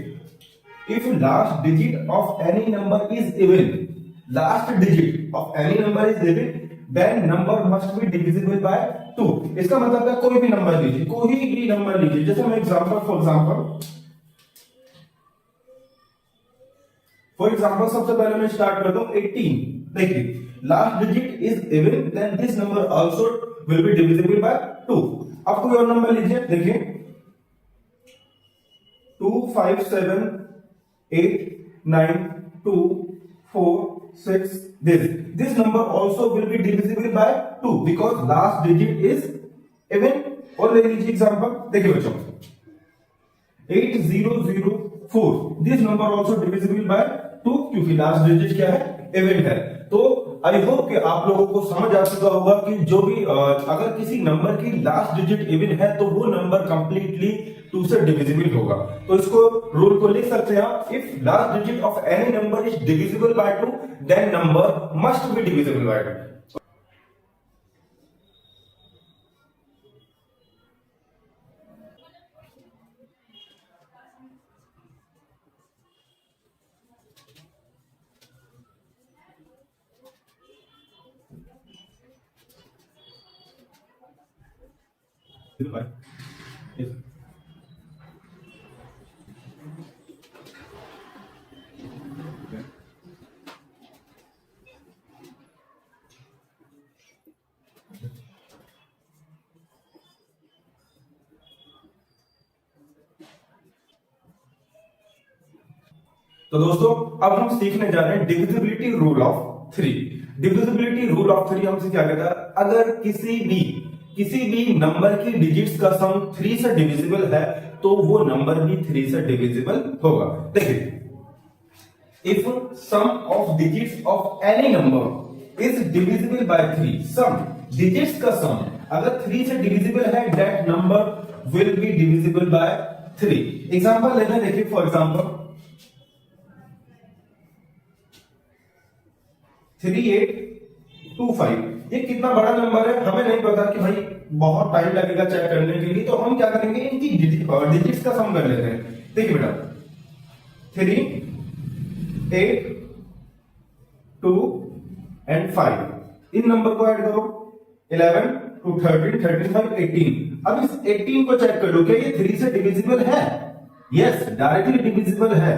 Speaker 1: if last digit of any number is even, last digit of any number is even, then number must be divisible by two. इसका मतलब है कोई भी नंबर लीजिए, कोई भी नंबर लीजिए, जैसे मैं फॉर एग्जांपल सबसे पहले मैं स्टार्ट करता हूं 18। देखिए last digit is even, then this number also will be divisible by 2। अब कोई और नंबर लीजिए, देखिए 2 5 7 8 9 2 4 6, this number also will be divisible by 2 because last digit is even। और ले लीजिए एग्जांपल, देखिए बच्चों 8004, this number also divisible by 2 क्योंकि लास्ट डिजिट क्या है, इवन है। तो आई होप कि आप लोगों को समझ आ चुका होगा कि जो भी अगर किसी नंबर की लास्ट डिजिट इवन है तो वो नंबर कंप्लीटली 2 से डिविजिबल होगा। तो इसको रूल को लिख सकते हैं आप, if last digit of any number is divisible by 2 then number must be divisible by 2। Yes. तो दोस्तों अब हम सीखने जा रहे हैं divisibility rule of 3। Divisibility rule of 3 हमसे क्या कहता है, अगर किसी भी नंबर की डिजिट्स का सम 3 से डिविजिबल है तो वो नंबर भी 3 से डिविजिबल होगा। देखिए if sum of digits of any number is divisible by 3, sum digits का सम अगर 3 से डिविजिबल है that number will be divisible by 3। Example लेते हैं, देखिए फॉर एग्जांपल 3825, ये कितना बड़ा नंबर है हमें नहीं पता कि भाई बहुत टाइम लगेगा चेक करने के लिए, तो हम क्या करेंगे इनकी डिजिट्स का सम कर लेते हैं। देखिए बेटा 3 8 2 एंड 5, इन नंबर को ऐड करो 11 2 13 13 5 18। अब इस 18 को चेक कर लो, क्या ये 3 से डिविजिबल है? यस, डायरेक्टली डिविजिबल है।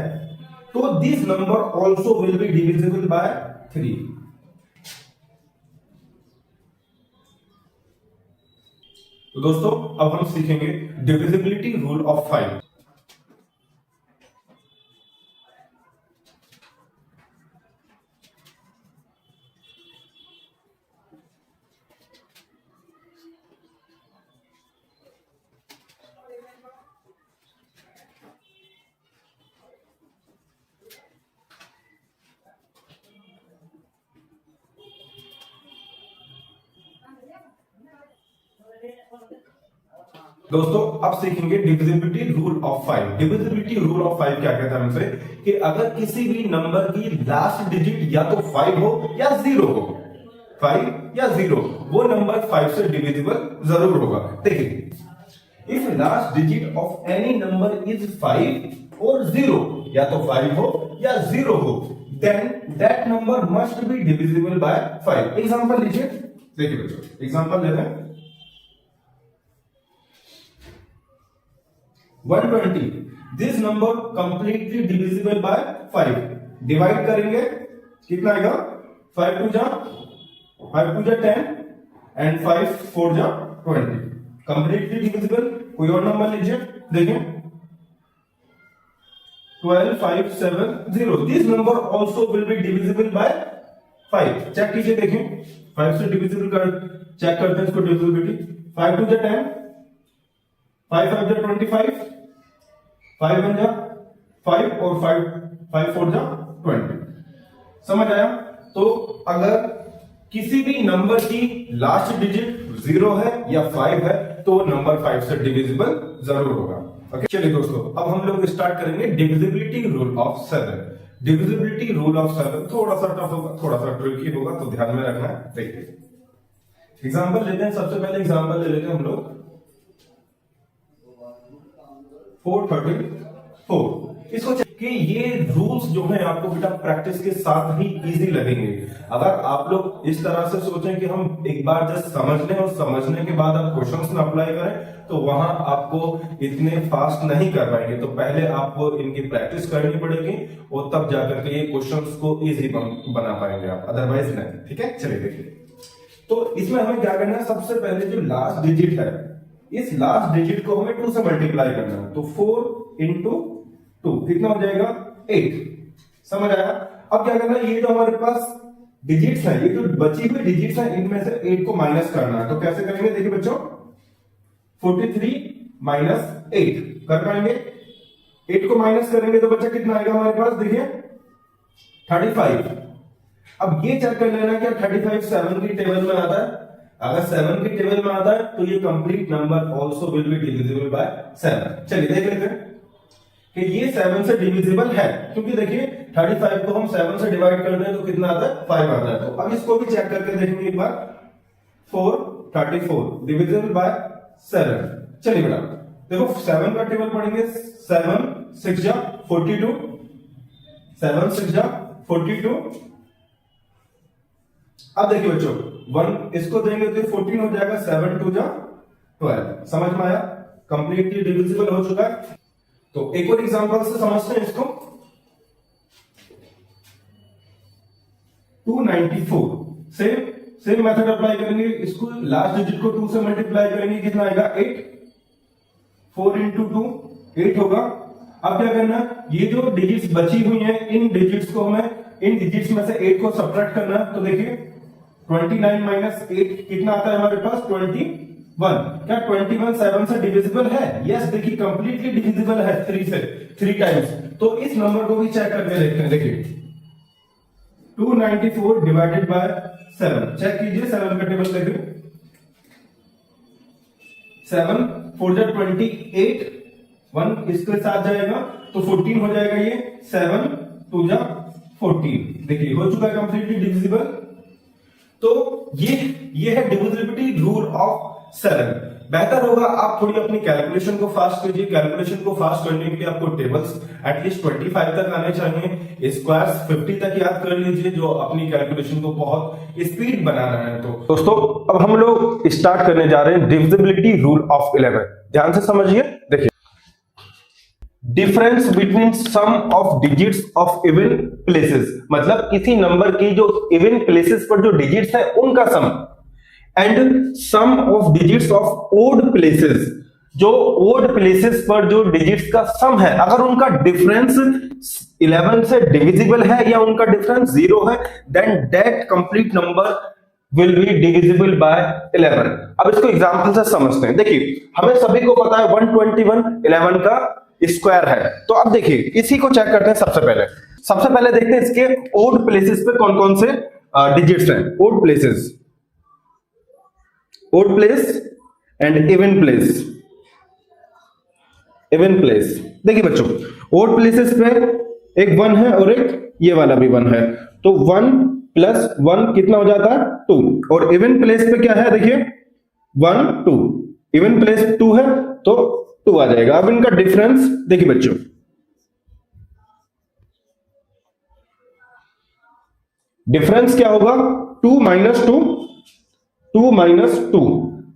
Speaker 1: तो this number also will be divisible by 3। तो दोस्तों अब हम सीखेंगे डिविजिबिलिटी रूल ऑफ 5। दोस्तों अब सीखेंगे divisibility rule of 5। Divisibility rule of 5 क्या कहता है हमसे कि अगर किसी भी नंबर की लास्ट डिजिट या तो 5 हो या 0 हो, 5 या 0, वो नंबर 5 से डिविजिबल जरूर होगा। देखिए if last digit of any number is 5 और 0, या तो 5 हो या 0 हो, then that number must be divisible by 5। Example लीजिए, देखिए बच्चों एग्जांपल ले रहे हैं 120, this number completely divisible by 5। Divide करेंगे कितना आएगा, 5 2 जा 10 एंड 5 4 जा 20, कंप्लीटली डिविजिबल। कोई और नंबर लीजिए, देखिए 12 5 7 0, this number also will be divisible by 5। Check कीजिए, देखिए 5 से डिविजिबल कर चेक करते हैं इसको डिविजिबिलिटी। 5 2 जा 10, 5 5 जा 25, 5 1 जा 5 और 5 4 जा 20। समझ आया? तो अगर किसी भी नंबर की लास्ट डिजिट 0 है या 5 है तो नंबर 5 से डिविजिबल जरूर होगा। ओके, चलिए दोस्तों अब हम लोग स्टार्ट करेंगे divisibility rule of 7। Divisibility rule of 7 थोड़ा सा टफ होगा, थोड़ा सा ट्रिकी होगा, तो ध्यान में रखना है। देखिए एग्जाम्पल लेते हैं, सबसे पहले एग्जाम्पल ले लेते हैं हम लोग 434। इसको कि ये रूल्स जो है आपको बेटा प्रैक्टिस के साथ ही इजी लगेंगे। अगर आप लोग इस तरह से सोचें कि हम एक बार जस्ट समझ लें और समझने के बाद आप क्वेश्चंस में अप्लाई करें, तो वहां आपको इतने फास्ट नहीं कर पाएंगे। तो पहले आपको इनकी प्रैक्टिस करनी पड़ेगी और तब जाकर के ये क्वेश्चंस को इजी बना पाएंगे आप, अदरवाइज नहीं। ठीक है, चलिए देखिए। तो इसमें हमें क्या करना है, सबसे पहले जो लास्ट डिजिट है, इस लास्ट डिजिट को हमें 2 से मल्टीप्लाई करना है। तो 4 इंटू 2 कितना हो जाएगा 8। समझ आया? अब क्या करना है, ये जो हमारे पास डिजिट्स है, ये जो बची हुई डिजिट्स है, इनमें से 8 को माइनस करना है। तो कैसे करेंगे, देखिए बच्चों, 43 माइनस 8 कर पाएंगे। 8 को माइनस करेंगे तो बच्चा कितना आएगा हमारे पास, देखिए 35। अब ये चेक कर लेना क्या 35 7 की टेबल में आता है। अगर 7 की टेबल में आता है तो ये complete number also will be divisible bye 7। चलिए देख लेते हैं कि ये 7 से डिविजिबल है, क्योंकि देखिए 35 को हम 7 से डिवाइड कर दें तो कितना आता है, 5 आता है। तो अब इसको भी चेक करके देखेंगे एक बार। 434 डिविजिबल बाय 7। चलिए बेटा देखो 7 का टेबल पढ़ेंगे। 7 6 जा 42, 7 6 जा 42। अब देखिए बच्चों 1 इसको देंगे तो 14 हो जाएगा। 7 2 जा 12। समझ में आया? कंप्लीटली डिविजिबल हो चुका है। तो एक और एग्जांपल से समझते हैं इसको। 294 सेम मेथड अप्लाई करेंगे। इसको लास्ट डिजिट को 2 से मल्टीप्लाई करेंगे, कितना आएगा 8। 4 इंटू 2 8 होगा। अब क्या करना, ये जो डिजिट्स बची हुई हैं, इन डिजिट्स को हमें, इन डिजिट्स में से 8 को सब्ट्रैक्ट करना है। तो देखिए 29 माइनस 8 कितना आता है हमारे पास, 21। क्या 21 7 से डिविजिबल है? यस, देखिए कंप्लीटली डिविजिबल है 3 से, 3 टाइम्स। तो इस नंबर को भी चेक करके देखते हैं। देखिए 294 डिवाइडेड बाय 7 चेक कीजिए। 7 का टेबल देखिए। 7 4 जा 28, 1 इसके साथ जाएगा तो 14 हो जाएगा। ये 7 2 जा 14। देखिए हो चुका है कंप्लीटली डिविजिबल। तो ये है डिविजिबिलिटी रूल ऑफ 7। बेहतर होगा आप थोड़ी अपनी कैलकुलेशन को फास्ट कीजिए। कैलकुलेशन को फास्ट करने के लिए आपको टेबल्स एटलीस्ट 25 तक आने चाहिए, स्क्वायर्स 50 तक याद कर लीजिए, जो अपनी कैलकुलेशन को बहुत स्पीड बनाना है। तो दोस्तों अब हम लोग स्टार्ट करने जा रहे हैं डिविजिबिलिटी रूल ऑफ 11। ध्यान से समझिए। देखिए difference between sum of digits of even places, मतलब किसी नंबर की जो इवन प्लेसेस पर जो डिजिट्स है उनका sum, and sum of digits of odd places, जो ओड प्लेसेस पर जो डिजिट्स का सम है, अगर उनका डिफरेंस 11 से डिविजिबल है या उनका डिफरेंस 0 है, then that complete number will be divisible by 11। अब इसको एग्जांपल से समझते हैं। देखिए हमें सभी को पता है 121 11 का स्क्वायर है। तो अब देखिए इसी को चेक करते हैं। सबसे पहले देखते हैं इसके ओड प्लेसेस पे कौन कौन से डिजिट्स हैं। Odd place and even place. देखिए बच्चों ओड प्लेसेस पे एक 1 है और एक ये वाला भी 1 है, तो 1 प्लस 1 कितना हो जाता है 2। और इवन प्लेस पे क्या है, देखिए 1 2, इवन प्लेस 2 है तो 2 आ जाएगा। अब इनका डिफरेंस देखिए बच्चों, डिफरेंस क्या होगा 2 माइनस 2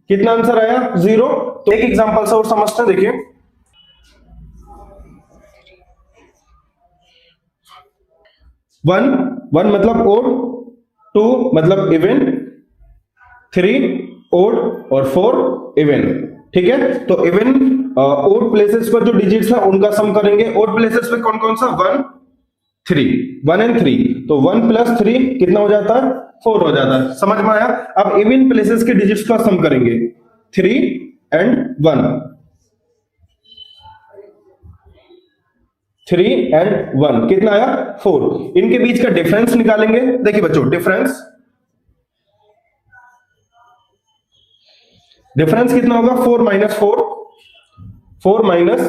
Speaker 1: कितना आंसर आया 0। तो एक एग्जांपल से और समझते हैं। देखिए 1 मतलब ओड, 2 मतलब इवन, 3 ओड और 4 इवन। ठीक है, तो इवन ओड प्लेसेस पर जो डिजिट्स है उनका सम करेंगे। ओड प्लेसेस पे कौन कौन सा 1 1 एंड 3, तो 1 प्लस 3 कितना हो जाता है 4 हो जाता है। समझ में आया? अब इवन प्लेसेस के डिजिट्स का सम करेंगे 3 एंड 1, 3 एंड 1 कितना आया 4। इनके बीच का डिफरेंस निकालेंगे। देखिए बच्चों डिफरेंस कितना होगा 4 माइनस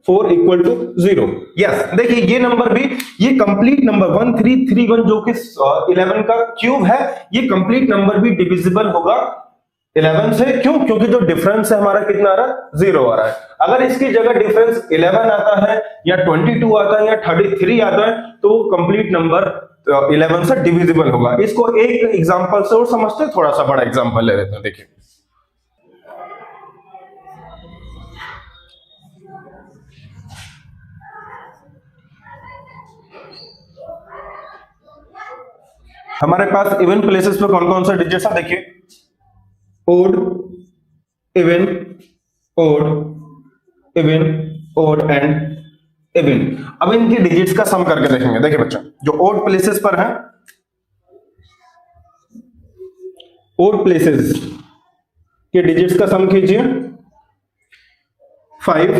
Speaker 1: 4 इक्वल टू 0। यस, देखिए ये नंबर भी, ये कंप्लीट नंबर 1331 जो कि 11 का क्यूब है, ये कंप्लीट नंबर भी डिविजिबल होगा 11 से, क्यों? क्योंकि जो डिफरेंस है हमारा कितना आ रहा है, 0 आ रहा है। अगर इसकी जगह डिफरेंस 11 आता है या 22 आता है या 33 आता है तो वो कंप्लीट नंबर 11 से डिविजिबल होगा। इसको एक एग्जांपल से और समझते हैं, थोड़ा सा बड़ा एग्जांपल ले लेते हैं। देखिए हमारे पास इवन प्लेसेस पे कौन कौन सा डिजिट्स है, देखिए odd, even, odd, even, odd and even. अब इनकी डिजिट्स का सम करके देखेंगे। देखिए बच्चों, जो ओड प्लेसेस पर है, ओड प्लेसेस के डिजिट्स का सम कीजिए। 5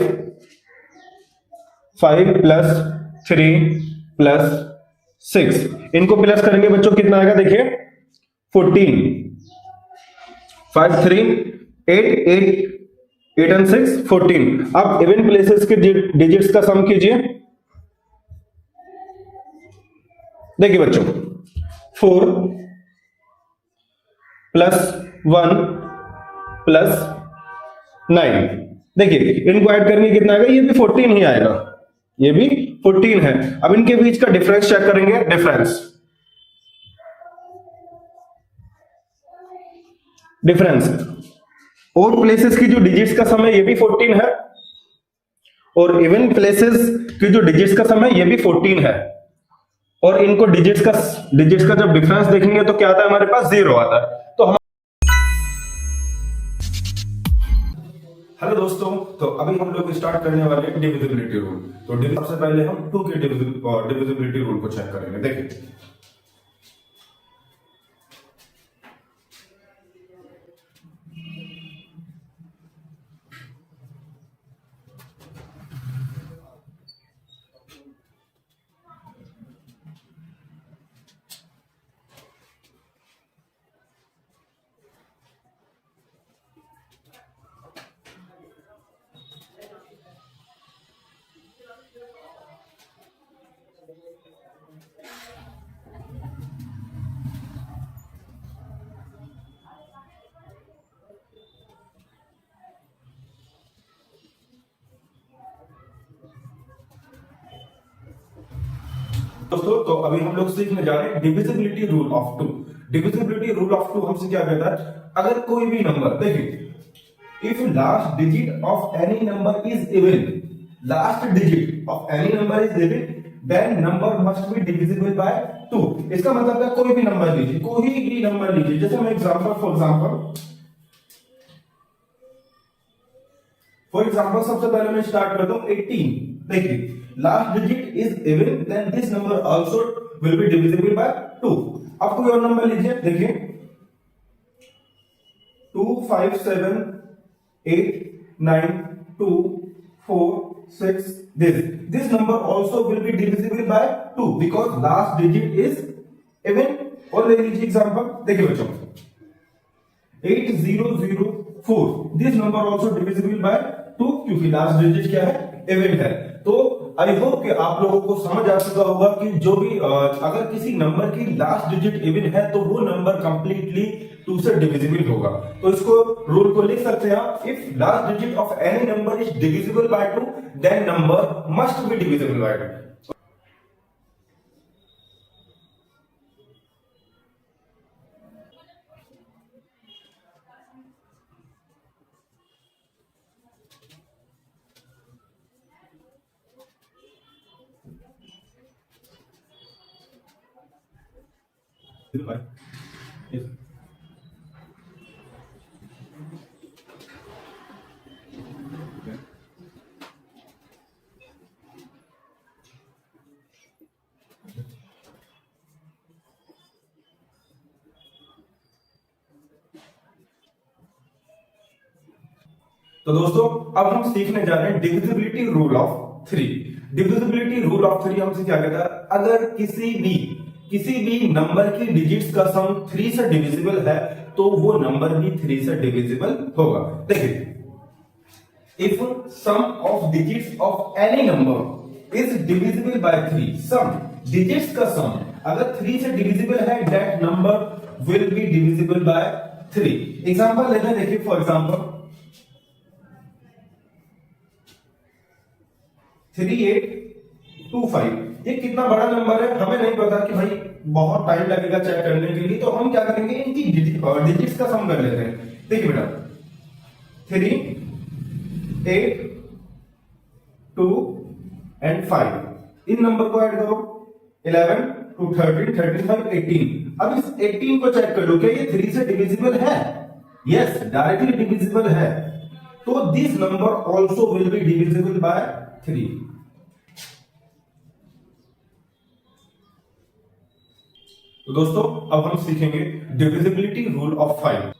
Speaker 1: प्लस 3 प्लस 6, इनको प्लस करेंगे बच्चों कितना आएगा, देखिए 14। 5 3 8 एंड 6 14। अब इवन प्लेसेस के डिजिट्स का सम कीजिए। देखिए बच्चों 4 प्लस 1 प्लस 9, देखिए इनको ऐड करेंगे कितना आएगा, ये भी 14 ही आएगा, ये भी 14 है। अब इनके बीच का डिफरेंस चेक करेंगे। डिफरेंस ओड प्लेसेस की जो डिजिट्स का सम है ये भी 14 है, और इवन प्लेसेस की जो डिजिट्स का सम है ये भी 14 है, और इनको डिजिट्स का जब डिफरेंस देखेंगे तो क्या आता है, हमारे पास 0 आता है। तो हम हेलो दोस्तों, तो अभी हम लोग स्टार्ट करने वाले हैं डिविजिबिलिटी रूल। तो सबसे पहले हम 2 के डिविजिबिलिटी रूल को चेक करेंगे। देखिए दोस्तों, तो अभी हम लोग सीखने जा रहे हैं divisibility rule of 2। Divisibility rule of 2 हमसे क्या कहता है, अगर कोई भी नंबर, देखिए if last digit of any number is even, last digit of any number is even, then number must be divisible by 2। इसका मतलब है कोई भी नंबर लीजिए, कोई भी नंबर लीजिए, जैसे मैं फॉर एग्जांपल सबसे पहले मैं स्टार्ट करता हूं 18। देखिए last digit is even, then this number also will be divisible by 2। अब कोई और नंबर लीजिए, देखिए 2 5 7 8 9 2 4 6, this number also will be divisible by 2 because last digit is even। और ले लीजिए एग्जांपल, देखिए बच्चों 8004, this number also divisible by 2 क्योंकि लास्ट डिजिट क्या है, इवन है। तो आई होप कि आप लोगों को समझ आ चुका होगा कि जो भी अगर किसी नंबर की लास्ट डिजिट इवन है तो वो नंबर कंप्लीटली 2 से डिविजिबल होगा। तो इसको रूल को लिख सकते हैं, if last digit of any number is divisible by 2 then number must be divisible by 2। तो दोस्तों अब हम सीखने जा रहे हैं divisibility rule of 3। Divisibility rule of 3 हमसे क्या कहता है, अगर किसी भी नंबर की डिजिट्स का सम 3 से डिविजिबल है तो वो नंबर भी 3 से डिविजिबल होगा। देखिए if sum of digits of any number is divisible by 3, sum digits का सम अगर 3 से डिविजिबल है that number will be divisible by 3। Example लेते हैं, देखिए फॉर एग्जांपल 3825। ये कितना बड़ा नंबर है हमें नहीं पता कि भाई बहुत टाइम लगेगा चेक करने के लिए, तो हम क्या करेंगे इनकी डिजिट्स का सम कर लेते हैं। देखिए बेटा 3 8 2 एंड 5 इन नंबर को ऐड करो 11 2 13 13 5 18। अब इस 18 को चेक करो क्या ये 3 से डिविजिबल है? यस, डायरेक्टली डिविजिबल है। तो this number also will be divisible by 3। तो दोस्तों अब हम सीखेंगे डिविजिबिलिटी रूल ऑफ 5।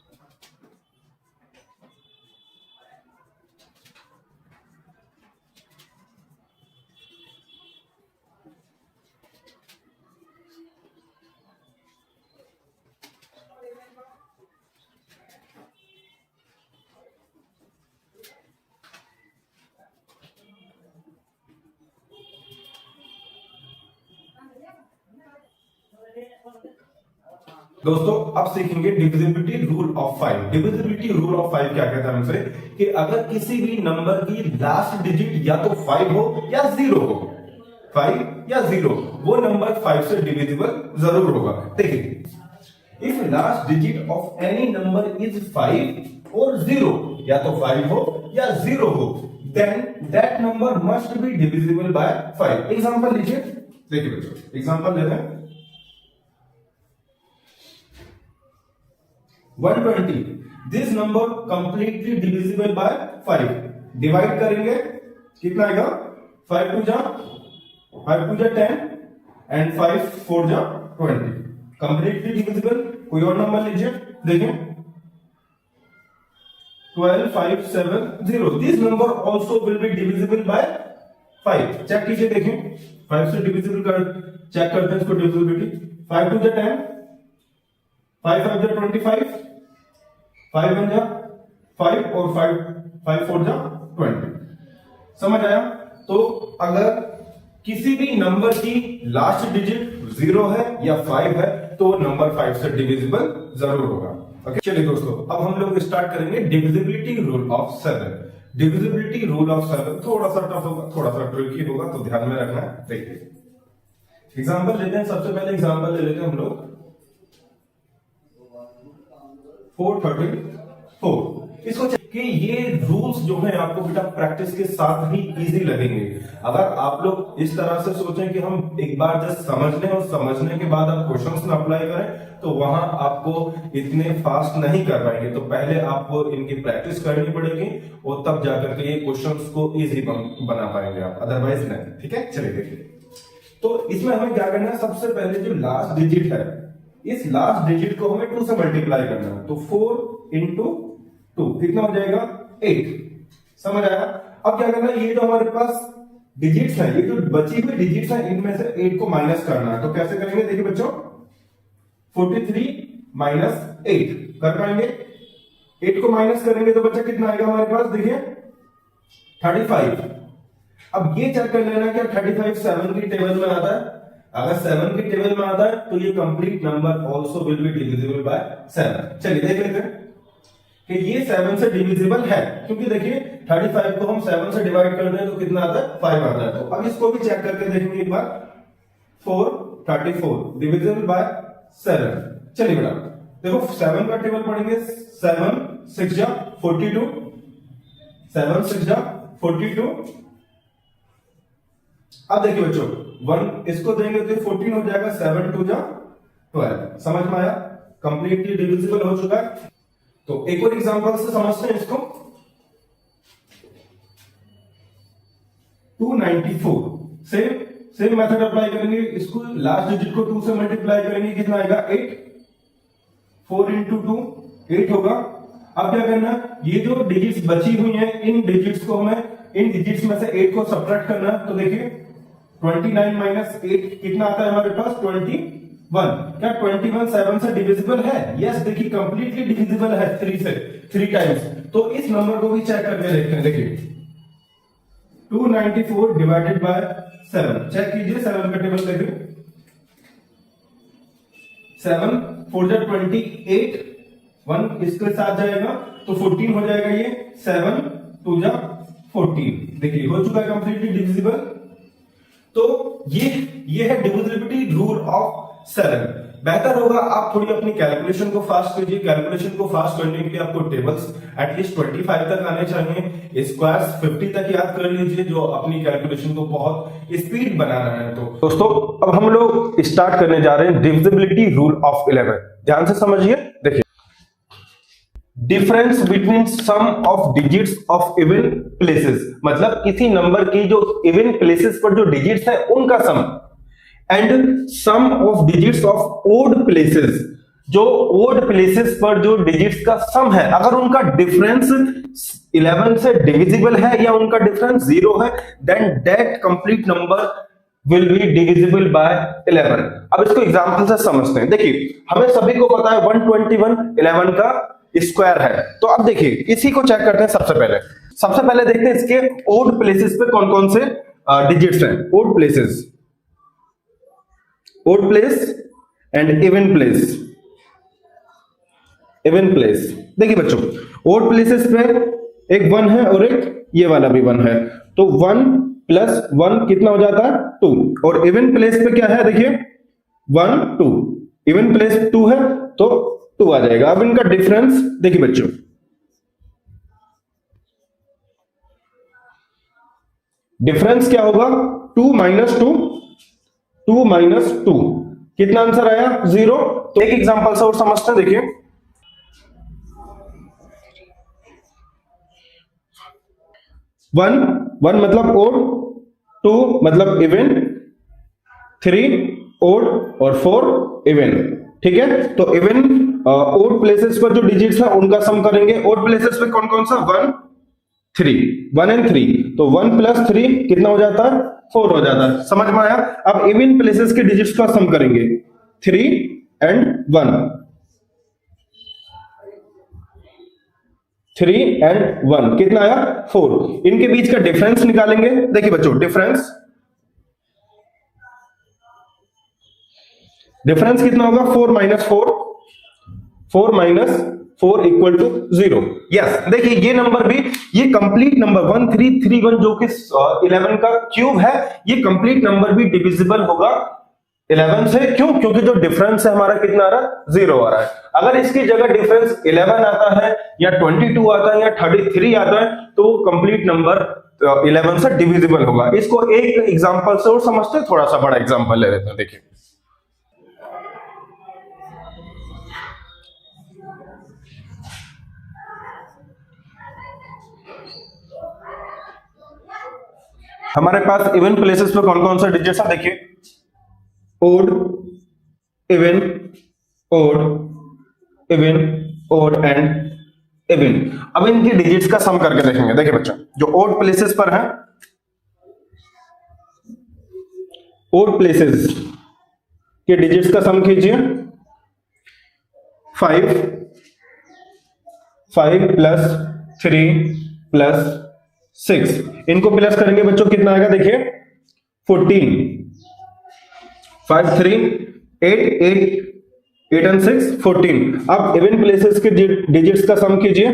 Speaker 1: दोस्तों अब सीखेंगे divisibility rule of 5। Divisibility rule of 5 क्या कहता है हमसे कि अगर किसी भी नंबर की लास्ट डिजिट या तो 5 हो या 0 हो, 5 या 0, वो नंबर 5 से डिविजिबल जरूर होगा। देखिए if last digit of any number is 5 और 0, या तो 5 हो या 0 हो, then that number must be divisible by 5। Example लीजिए, देखिए बच्चों एग्जांपल लेते हैं 120। This number completely divisible by 5। Divide करेंगे कितना आएगा 5 2 जा 10 एंड 5 4 जा 20। Completely divisible. कोई और नंबर लीजिए, देखिए 12 5 7 0। This number also will be divisible by 5। Check कीजिए, देखिए 5 से डिविजिबल कर चेक करते हैं इसको डिविजिबिलिटी। 5 2 जा 10, 5 5 जा 25, 5 1 जा 5 और 5 4 जा 20। समझ आया? तो अगर किसी भी नंबर की लास्ट डिजिट 0 है या 5 है तो नंबर 5 से डिविजिबल जरूर होगा। ओके, चलिए दोस्तों अब हम लोग स्टार्ट करेंगे divisibility rule of 7। Divisibility rule of 7 थोड़ा सा टफ होगा, थोड़ा सा ट्रिकी होगा, तो ध्यान में रखना है। देखिए एग्जांपल लेते हैं, सबसे पहले एग्जांपल ले लेते हैं हम लोग 434। इसको कि ये रूल्स जो है आपको बेटा प्रैक्टिस के साथ ही इजी लगेंगे। अगर आप लोग इस तरह से सोचें कि हम एक बार जस्ट समझ लें और समझने के बाद आप क्वेश्चंस में अप्लाई करें, तो वहां आपको इतने फास्ट नहीं कर पाएंगे। तो पहले आपको इनकी प्रैक्टिस करनी पड़ेगी और तब जाकर के ये क्वेश्चंस को इजी बना पाएंगे आप, अदरवाइज नहीं। ठीक है, चलिए देखिए। तो इसमें हमें क्या करना है, सबसे पहले जो लास्ट डिजिट है इस लास्ट डिजिट को हमें 2 से मल्टीप्लाई करना है। तो 4 इंटू 2 कितना हो जाएगा 8। समझ आया? अब क्या करना है, ये जो हमारे पास डिजिट्स है, ये जो बची हुई डिजिट्स है, इनमें से 8 को माइनस करना है। तो कैसे करेंगे, देखिए बच्चों 43 माइनस 8 कर पाएंगे। 8 को माइनस करेंगे तो बच्चा कितना आएगा हमारे पास, देखिए 35। अब ये चेक कर लेना क्या 35 7 की टेबल में आता है। अगर 7 की टेबल में आता है तो ये complete number also will be divisible bye 7। चलिए देख लेते हैं कि ये 7 से डिविजिबल है, क्योंकि देखिए 35 को हम 7 से डिवाइड कर दें तो कितना आता है 5 आता है। तो अब इसको भी चेक करके देखेंगे एक बार। 434 डिविजिबल बाय 7। चलिए बेटा देखो 7 का टेबल पढ़ेंगे। 7 6 जा 42, 7 6 जा 42। अब देखिए बच्चों 1 इसको देंगे तो 14 हो जाएगा। 7 2 जा 12। समझ में आया? कंप्लीटली डिविजिबल हो चुका है। तो एक और एग्जांपल से समझते हैं इसको। 294 सेम मेथड अप्लाई करेंगे। इसको लास्ट डिजिट को 2 से मल्टीप्लाई करेंगे, कितना आएगा 8। 4 इंटू 2 8 होगा। अब क्या करना, ये जो डिजिट्स बची हुई हैं इन डिजिट्स को हमें इन डिजिट्स में से 8 को सब्ट्रैक्ट करना है। तो देखिए 29 माइनस 8 कितना आता है हमारे पास 21। क्या 21 7 से डिविजिबल है? यस, देखिए कंप्लीटली डिविजिबल है 3 टाइम्स। तो इस नंबर को भी चेक करके देखते हैं। देखिए 294 डिवाइडेड बाय 7 चेक कीजिए। 7 का टेबल देखिए 7 4 जा 28, 1 इसके साथ जाएगा तो 14 हो जाएगा, ये 7 2 जा 14। देखिए हो चुका है कंप्लीटली डिविजिबल। तो ये है डिविजिबिलिटी रूल ऑफ 7। बेहतर होगा आप थोड़ी अपनी कैलकुलेशन को फास्ट कीजिए। कैलकुलेशन को फास्ट करने के लिए आपको टेबल्स एटलीस्ट 25 तक आने चाहिए, स्क्वायर्स 50 तक याद कर लीजिए, जो अपनी कैलकुलेशन को बहुत स्पीड बनाना है। तो दोस्तों अब हम लोग स्टार्ट करने जा रहे हैं डिविजिबिलिटी रूल ऑफ 11। ध्यान से समझिए। देखिए, difference between sum of digits of even places, मतलब किसी नंबर की जो इवन प्लेसेस पर जो डिजिट्स है उनका sum, and sum of digits of odd places, जो ओड प्लेसेस पर जो डिजिट्स का सम है अगर उनका डिफरेंस 11 से डिविजिबल है या उनका डिफरेंस 0 है, then that complete number will be divisible by 11। अब इसको एग्जांपल से समझते हैं। देखिए हमें सभी को पता है 121 11 का स्क्वायर है। तो अब देखिए इसी को चेक करते हैं। सबसे पहले देखते हैं इसके ओड प्लेसेस पे कौन कौन से डिजिट्स हैं। Odd place and even place. देखिए बच्चों, ओड प्लेसेस पे एक 1 है और एक ये वाला भी 1 है, तो 1 प्लस 1 कितना हो जाता है 2। और इवन प्लेस पे क्या है, देखिए 1 2, इवन प्लेस 2 है तो 2 आ जाएगा। अब इनका डिफरेंस देखिए बच्चों, डिफरेंस क्या होगा 2 माइनस 2 कितना आंसर आया 0। तो एक एग्जांपल से और समझते हैं। देखिए 1 मतलब ओड, 2 मतलब इवन, 3 ओड और 4 इवन। ठीक है, तो इवन ओड प्लेसेस पर जो डिजिट्स है उनका सम करेंगे। ओड प्लेसेस पे कौन कौन सा 1 एंड 3, तो 1 प्लस 3 कितना हो जाता है 4 हो जाता है। समझ में आया। अब इवन प्लेसेस के डिजिट्स का सम करेंगे 3 एंड 1, 3 एंड 1 कितना आया 4। इनके बीच का डिफरेंस निकालेंगे। देखिए बच्चों, डिफरेंस कितना होगा 4 माइनस 4 इक्वल टू 0। यस, देखिए ये नंबर भी, ये कंप्लीट नंबर 1331 जो कि 11 का क्यूब है, ये कंप्लीट नंबर भी डिविजिबल होगा 11 से। क्यों? क्योंकि जो डिफरेंस है हमारा कितना आ रहा है 0 आ रहा है। अगर इसकी जगह डिफरेंस 11 आता है या 22 आता है या 33 आता है तो कंप्लीट नंबर 11 से डिविजिबल होगा। इसको एक एग्जांपल से और समझते हैं, थोड़ा सा बड़ा एग्जांपल ले लेते हैं। देखिए हमारे पास इवन प्लेसेस पे कौन कौन सा डिजिट्स है। देखिए odd, even, odd and even. अब इनकी डिजिट्स का सम करके देखेंगे। देखिए बच्चों, जो ओड प्लेसेस पर है, ओड प्लेसेस के डिजिट्स का सम कीजिए। 5 प्लस 3 प्लस 6, इनको प्लस करेंगे बच्चों कितना आएगा, देखिए 14। 5 3 8 एंड 6 14। अब इवन प्लेसेस के डिजिट्स का सम कीजिए।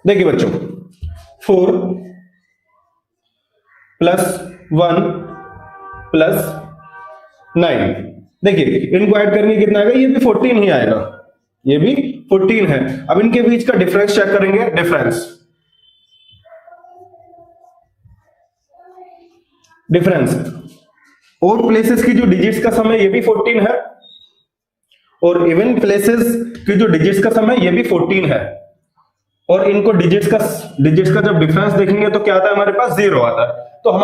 Speaker 1: देखिए बच्चों 4 प्लस 1 प्लस 9, देखिए इनको ऐड करेंगे कितना आएगा, ये भी 14 ही आएगा, ये भी 14 है। अब इनके बीच का डिफरेंस चेक करेंगे। डिफरेंस ओड प्लेसेस की जो डिजिट्स का सम है ये भी 14 है, और इवन प्लेसेस की जो डिजिट्स का सम है ये भी 14 है। और इनको डिजिट्स का जब डिफरेंस देखेंगे तो क्या आता है, हमारे पास 0 आता है। तो हम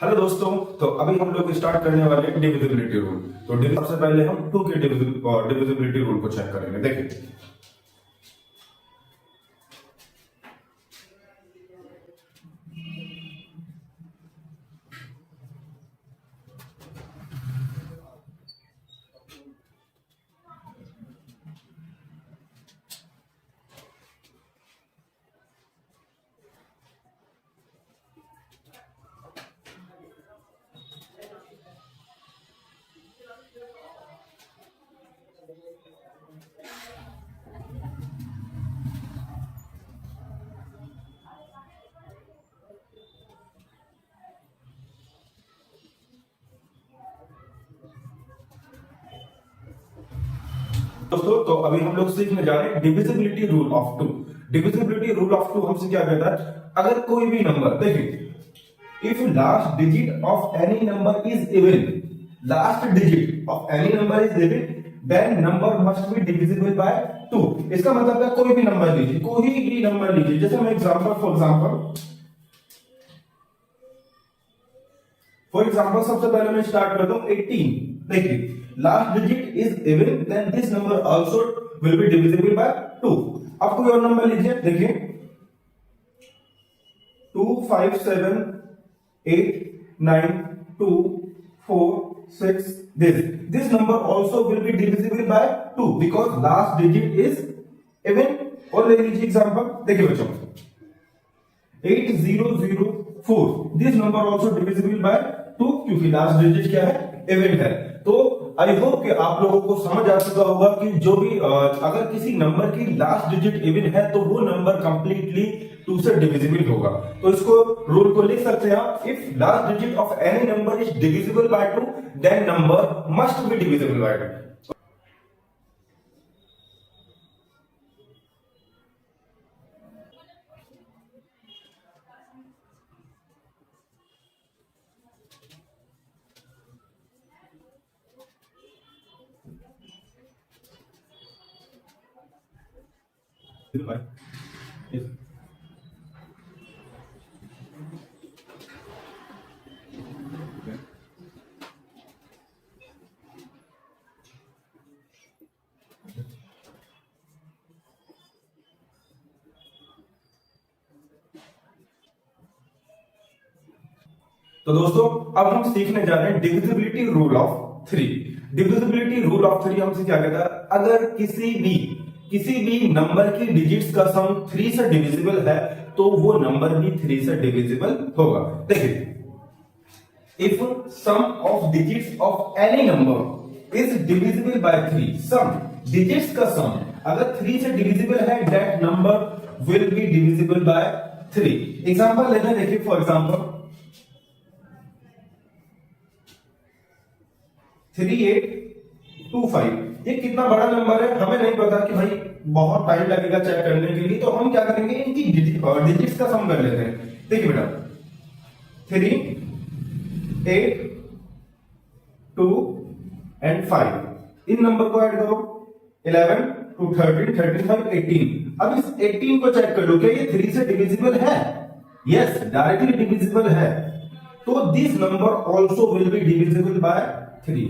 Speaker 1: हेलो दोस्तों, तो अभी हम लोग स्टार्ट करने वाले हैं डिविजिबिलिटी रूल। तो सबसे पहले हम 2 के डिविजिबिलिटी रूल को चेक करेंगे। देखिए दोस्तों तो अभी हम लोग सीखने जा रहे हैं divisibility rule of two. Divisibility rule of two हमसे क्या कहता है, अगर कोई भी नंबर, देखिए if last digit of any number is even, last digit of any number is even, then number must be divisible by 2। इसका मतलब है कोई भी नंबर लीजिए, कोई भी नंबर लीजिए, जैसे मैं फॉर एग्जांपल सबसे पहले मैं स्टार्ट करता हूं 18। देखिए last digit is even, then this number also will be divisible by 2। अब कोई और नंबर लीजिए, देखिए 2 5 7 8 9 2 4 6, this number also will be divisible by 2 because last digit is even। और ले लीजिए एग्जांपल, देखिए बच्चों 8004, this number also divisible by 2 क्योंकि लास्ट डिजिट क्या है, इवन है। तो आई होप कि आप लोगों को समझ आ चुका होगा कि जो भी अगर किसी नंबर की लास्ट डिजिट इवन है तो वो नंबर कंप्लीटली 2 से डिविजिबल होगा। तो इसको रूल को लिख सकते हैं आप, if last digit of any number is divisible by 2 then number must be divisible by 2। तो दोस्तों अब हम सीखने जा रहे हैं divisibility rule of 3। Divisibility rule of 3 हमसे क्या कहता है, अगर किसी भी नंबर की डिजिट्स का सम 3 से डिविजिबल है तो वो नंबर भी 3 से डिविजिबल होगा। देखिए if sum of digits of any number is divisible by 3, sum digits का सम अगर 3 से डिविजिबल है that number will be divisible by 3। Example लेते हैं, देखिए फॉर एग्जांपल 3825, ये कितना बड़ा नंबर है हमें नहीं पता कि भाई बहुत टाइम लगेगा चेक करने के लिए, तो हम क्या करेंगे इनकी डिजिट्स का सम कर लेते हैं। देखिए बेटा 3 8 2 एंड 5, इन नंबर को ऐड करो 11 2 13 35 18। अब इस 18 को चेक कर लो, क्या ये 3 से डिविजिबल है? यस, डायरेक्टली डिविजिबल है। तो this number also will be divisible by 3।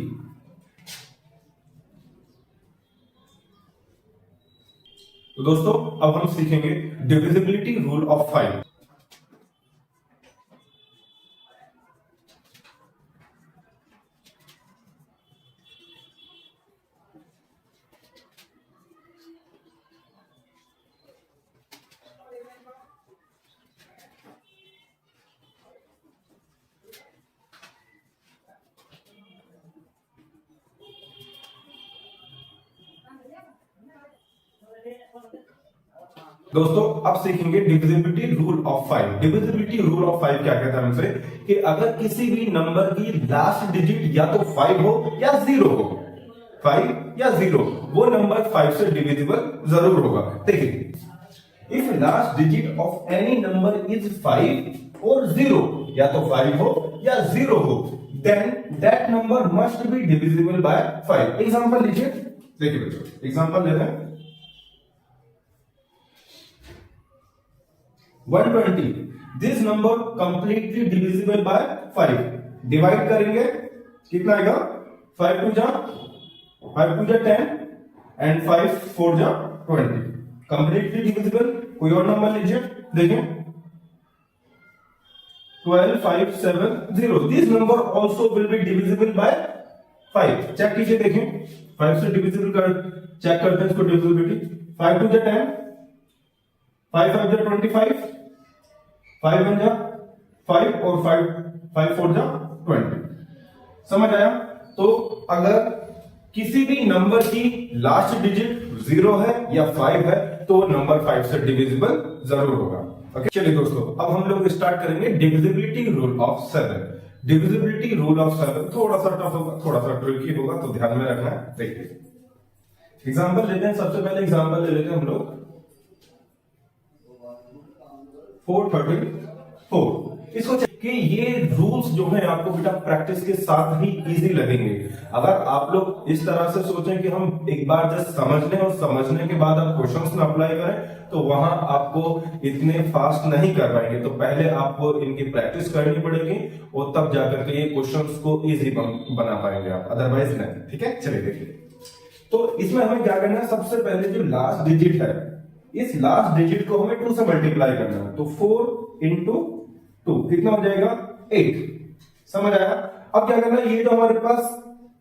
Speaker 1: तो दोस्तों अब हम सीखेंगे डिविजिबिलिटी रूल ऑफ 5। दोस्तों अब सीखेंगे divisibility rule of 5। Divisibility rule of 5 क्या कहता है हमसे कि अगर किसी भी नंबर की लास्ट डिजिट या तो 5 हो या 0 हो, 5 या 0, वो नंबर 5 से डिविजिबल जरूर होगा। देखिए if last digit of any number is 5 और 0, या तो 5 हो या 0 हो, then that number must be divisible by 5। Example लीजिए, देखिए बच्चों एग्जांपल ले रहे हैं 120, this number completely divisible by 5। Divide करेंगे कितना आएगा, 5 2 जा 10 एंड 5 4 जा 20, कंप्लीटली डिविजिबल। कोई और नंबर लीजिए, देखिए 12 5 7 0, this number also will be divisible by 5। Check कीजिए, देखिए 5 से डिविजिबल कर चेक करते हैं इसको डिविजिबिलिटी। 5 2 जा 10, 5 5 जा 25, 5 1 जा 5 और 5 4 जा 20। समझ आया? तो अगर किसी भी नंबर की लास्ट डिजिट 0 है या 5 है तो नंबर 5 से डिविजिबल जरूर होगा। ओके, चलिए दोस्तों अब हम लोग स्टार्ट करेंगे divisibility rule of 7। Divisibility rule of 7 थोड़ा सा टफ होगा, थोड़ा सा ट्रिकी होगा, तो ध्यान में रखना है। देखिए एग्जाम्पल लेते हैं, सबसे पहले एग्जाम्पल ले लेते हैं हम लोग 434। इसको कि ये रूल्स जो है आपको बेटा प्रैक्टिस के साथ ही इजी लगेंगे। अगर आप लोग इस तरह से सोचें कि हम एक बार जस्ट समझ लें और समझने के बाद आप क्वेश्चंस में अप्लाई करें, तो वहां आपको इतने फास्ट नहीं कर पाएंगे। तो पहले आपको इनकी प्रैक्टिस करनी पड़ेगी और तब जाकर के ये क्वेश्चंस को इजी बना पाएंगे आप, अदरवाइज नहीं। ठीक है, चलिए देखिए। तो इसमें हमें क्या करना है, सबसे पहले जो लास्ट डिजिट है, इस लास्ट डिजिट को हमें 2 से मल्टीप्लाई करना है। तो 4 इंटू 2 कितना हो जाएगा 8। समझ आया? अब क्या करना है, ये जो हमारे पास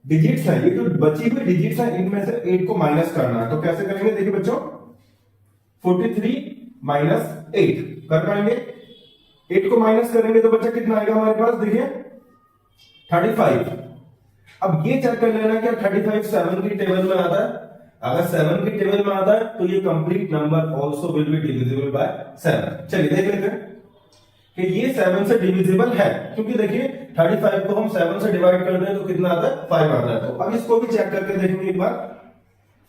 Speaker 1: डिजिट्स हैं, ये जो बची हुई डिजिट्स हैं, इनमें से 8 को माइनस करना है। तो कैसे करेंगे, देखिए बच्चों, 43 माइनस 8 कर पाएंगे। 8 को माइनस करेंगे तो बच्चा कितना आएगा हमारे पास, देखिए 35। अब ये चेक कर लेना क्या 35 7 की टेबल में आता है। अगर 7 की टेबल में आता है तो ये complete number also will be divisible bye 7। चलिए देख लेते हैं कि ये 7 से डिविजिबल है, क्योंकि देखिए 35 को हम 7 से डिवाइड कर दें तो कितना आता है, 5 आता है। तो अब इसको भी चेक करके देखेंगे एक बार।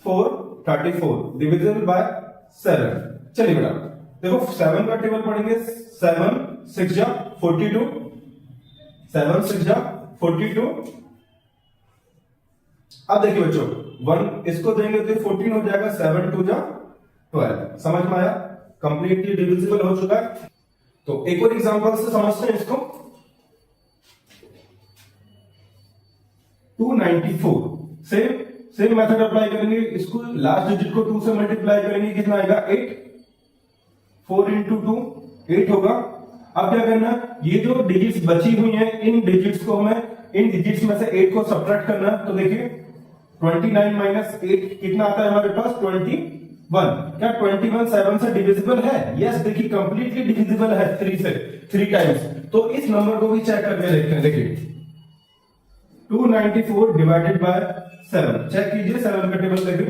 Speaker 1: 434 डिविजिबल बाय 7। चलिए बेटा देखो 7 का टेबल पढ़ेंगे। 7 6 जा 42, 7 6 जा 42। अब देखिए बच्चों 1 इसको देंगे तो 14 हो जाएगा। 7 2 जा 12। समझ में आया? कंप्लीटली डिविजिबल हो चुका है। तो एक और एग्जांपल से समझते हैं इसको। 294 सेम मेथड अप्लाई करेंगे। इसको लास्ट डिजिट को 2 से मल्टीप्लाई करेंगे, कितना आएगा 8। 4 इंटू 2 8 होगा। अब क्या करना, ये जो डिजिट्स बची हुई हैं, इन डिजिट्स को हमें, इन डिजिट्स में से 8 को सब्ट्रैक्ट करना है। तो देखिए 29 माइनस 8 कितना आता है हमारे पास, 21। क्या 21 7 से डिविजिबल है? यस, देखिए कंप्लीटली डिविजिबल है 3 टाइम्स। तो इस नंबर को भी चेक करके देखते हैं। देखिए 294 डिवाइडेड बाय 7 चेक कीजिए। 7 का टेबल देखिए।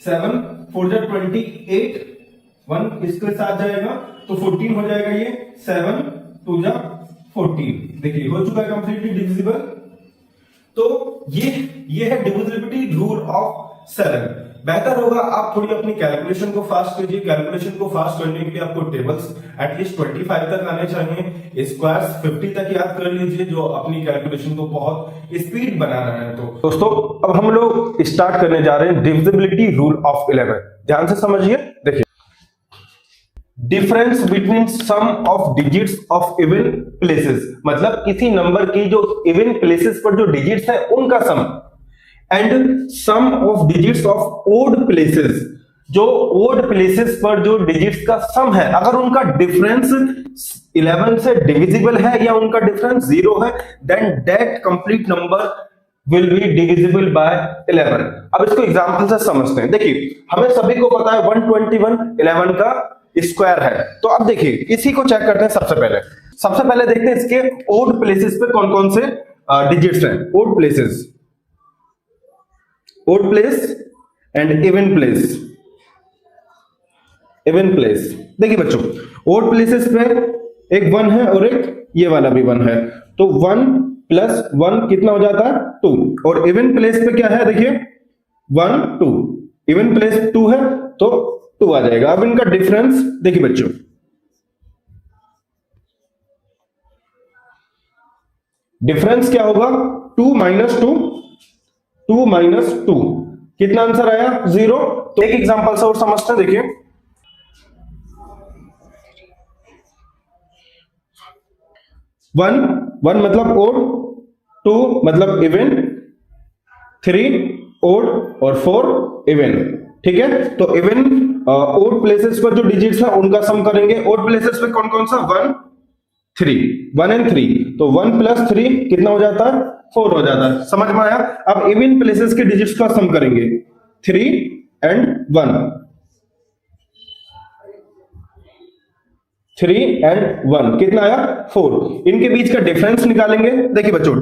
Speaker 1: 7 4 जा 28, 1 इसके साथ जाएगा तो 14 हो जाएगा। ये 7 2 जा 14। देखिए हो चुका है कंप्लीटली डिविजिबल। तो ये है डिविजिबिलिटी रूल ऑफ 7। बेहतर होगा आप थोड़ी अपनी कैलकुलेशन को फास्ट कीजिए। कैलकुलेशन को फास्ट करने के लिए आपको टेबल्स एटलीस्ट 25 तक आने चाहिए। स्क्वायर्स 50 तक याद कर लीजिए, जो अपनी कैलकुलेशन को बहुत स्पीड बनाना है। तो दोस्तों अब हम लोग स्टार्ट करने जा रहे हैं डिविजिबिलिटी रूल ऑफ 11। ध्यान से समझिए। देखिए difference between sum of digits of even places, मतलब किसी नंबर की जो इवन प्लेसेस पर जो डिजिट्स है उनका sum, and sum of digits of odd places, जो ओड प्लेसेस पर जो डिजिट्स का सम है, अगर उनका डिफरेंस 11 से डिविजिबल है या उनका डिफरेंस 0 है, then that complete number will be divisible by 11। अब इसको एग्जांपल से समझते हैं। देखिए हमें सभी को पता है 121 11 का स्क्वायर है। तो अब देखिए इसी को चेक करते हैं। सबसे पहले देखते हैं इसके ओड प्लेसेस पे कौन कौन से डिजिट्स हैं। Odd places, odd place and even place. Even place देखिए बच्चों, ओड प्लेसेस पे एक 1 है और एक ये वाला भी 1 है, तो 1 प्लस 1 कितना हो जाता है 2। और इवन प्लेस पे क्या है, देखिए 1 2, इवन प्लेस 2 है तो 2 आ जाएगा। अब इनका डिफरेंस देखिए बच्चों, डिफरेंस क्या होगा 2 माइनस 2, 2 माइनस 2 कितना आंसर आया 0। तो एक एग्जांपल से और समझते हैं। देखिए 1 मतलब ओड, 2 मतलब इवन, 3 ओड और 4 इवन। ठीक है, तो इवन ओड प्लेसेस पर जो डिजिट्स है उनका सम करेंगे। ओड प्लेसेस पे कौन कौन सा 1 3, 1 एंड 3, तो 1 प्लस 3 कितना हो जाता है 4 हो जाता है। समझ में आया? अब इवन प्लेसेस के डिजिट्स का सम करेंगे 3 एंड 1, 3 एंड 1 कितना आया 4। इनके बीच का डिफरेंस निकालेंगे। देखिए बच्चों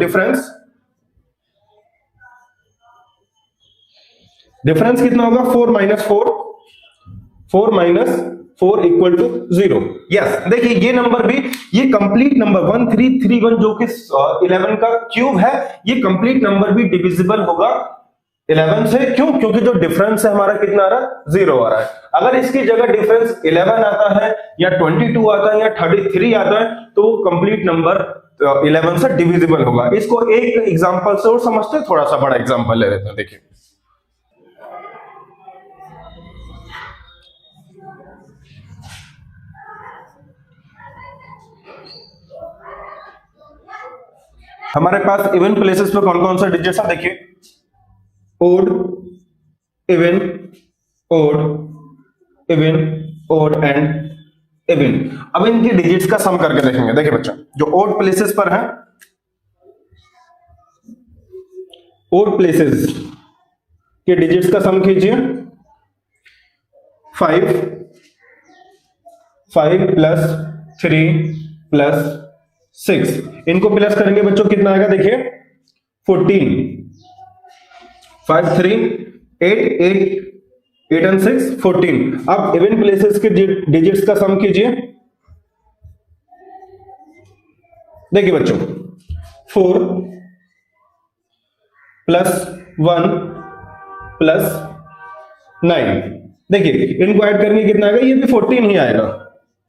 Speaker 1: डिफरेंस कितना होगा 4 minus 4, 4 minus 4 equal to 0। Yes, देखिए ये नंबर भी, ये कंप्लीट नंबर 1331 जो कि 11 का क्यूब है, ये कंप्लीट नंबर भी डिविजिबल होगा 11 से, क्यों? क्योंकि जो डिफरेंस है हमारा कितना आ रहा है? 0 आ रहा है। अगर इसकी जगह डिफरेंस 11 आता है या 22 आता है या 33 आता है तो वो कंप्लीट नंबर 11 से डिविजिबल होगा। इसको एक एग्जांपल से और समझते हैं, थोड़ा सा बड़ा एग्जांपल ले लेते हैं। देखिए हमारे पास इवन प्लेसेस पे कौन कौन सा डिजिट्स है? देखिए odd, even, odd, even, odd and even. अब इनकी डिजिट्स का सम करके देखेंगे। देखिए बच्चों, जो ओड प्लेसेस पर है, ओड प्लेसेस के डिजिट्स का सम कीजिए। 5 प्लस 3 प्लस 6, इनको प्लस करेंगे बच्चों कितना आएगा? देखिए 14। 5 3 8 8 एंड 6 14। अब इवन प्लेसेस के डिजिट्स का सम कीजिए। देखिए बच्चों 4 प्लस 1 प्लस 9, देखिए इनको ऐड करेंगे कितना आएगा? ये भी 14 ही आएगा,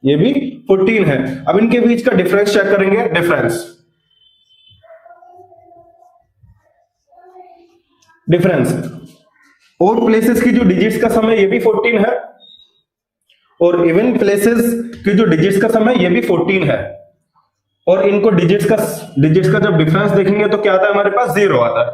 Speaker 1: ये भी 14 है। अब इनके बीच का डिफरेंस चेक करेंगे। डिफरेंस ओड प्लेसेस की जो डिजिट्स का सम है ये भी 14 है, और इवन प्लेसेस की जो डिजिट्स का सम है ये भी 14 है। और इनको डिजिट्स का जब डिफरेंस देखेंगे तो क्या आता है हमारे पास? 0 आता है।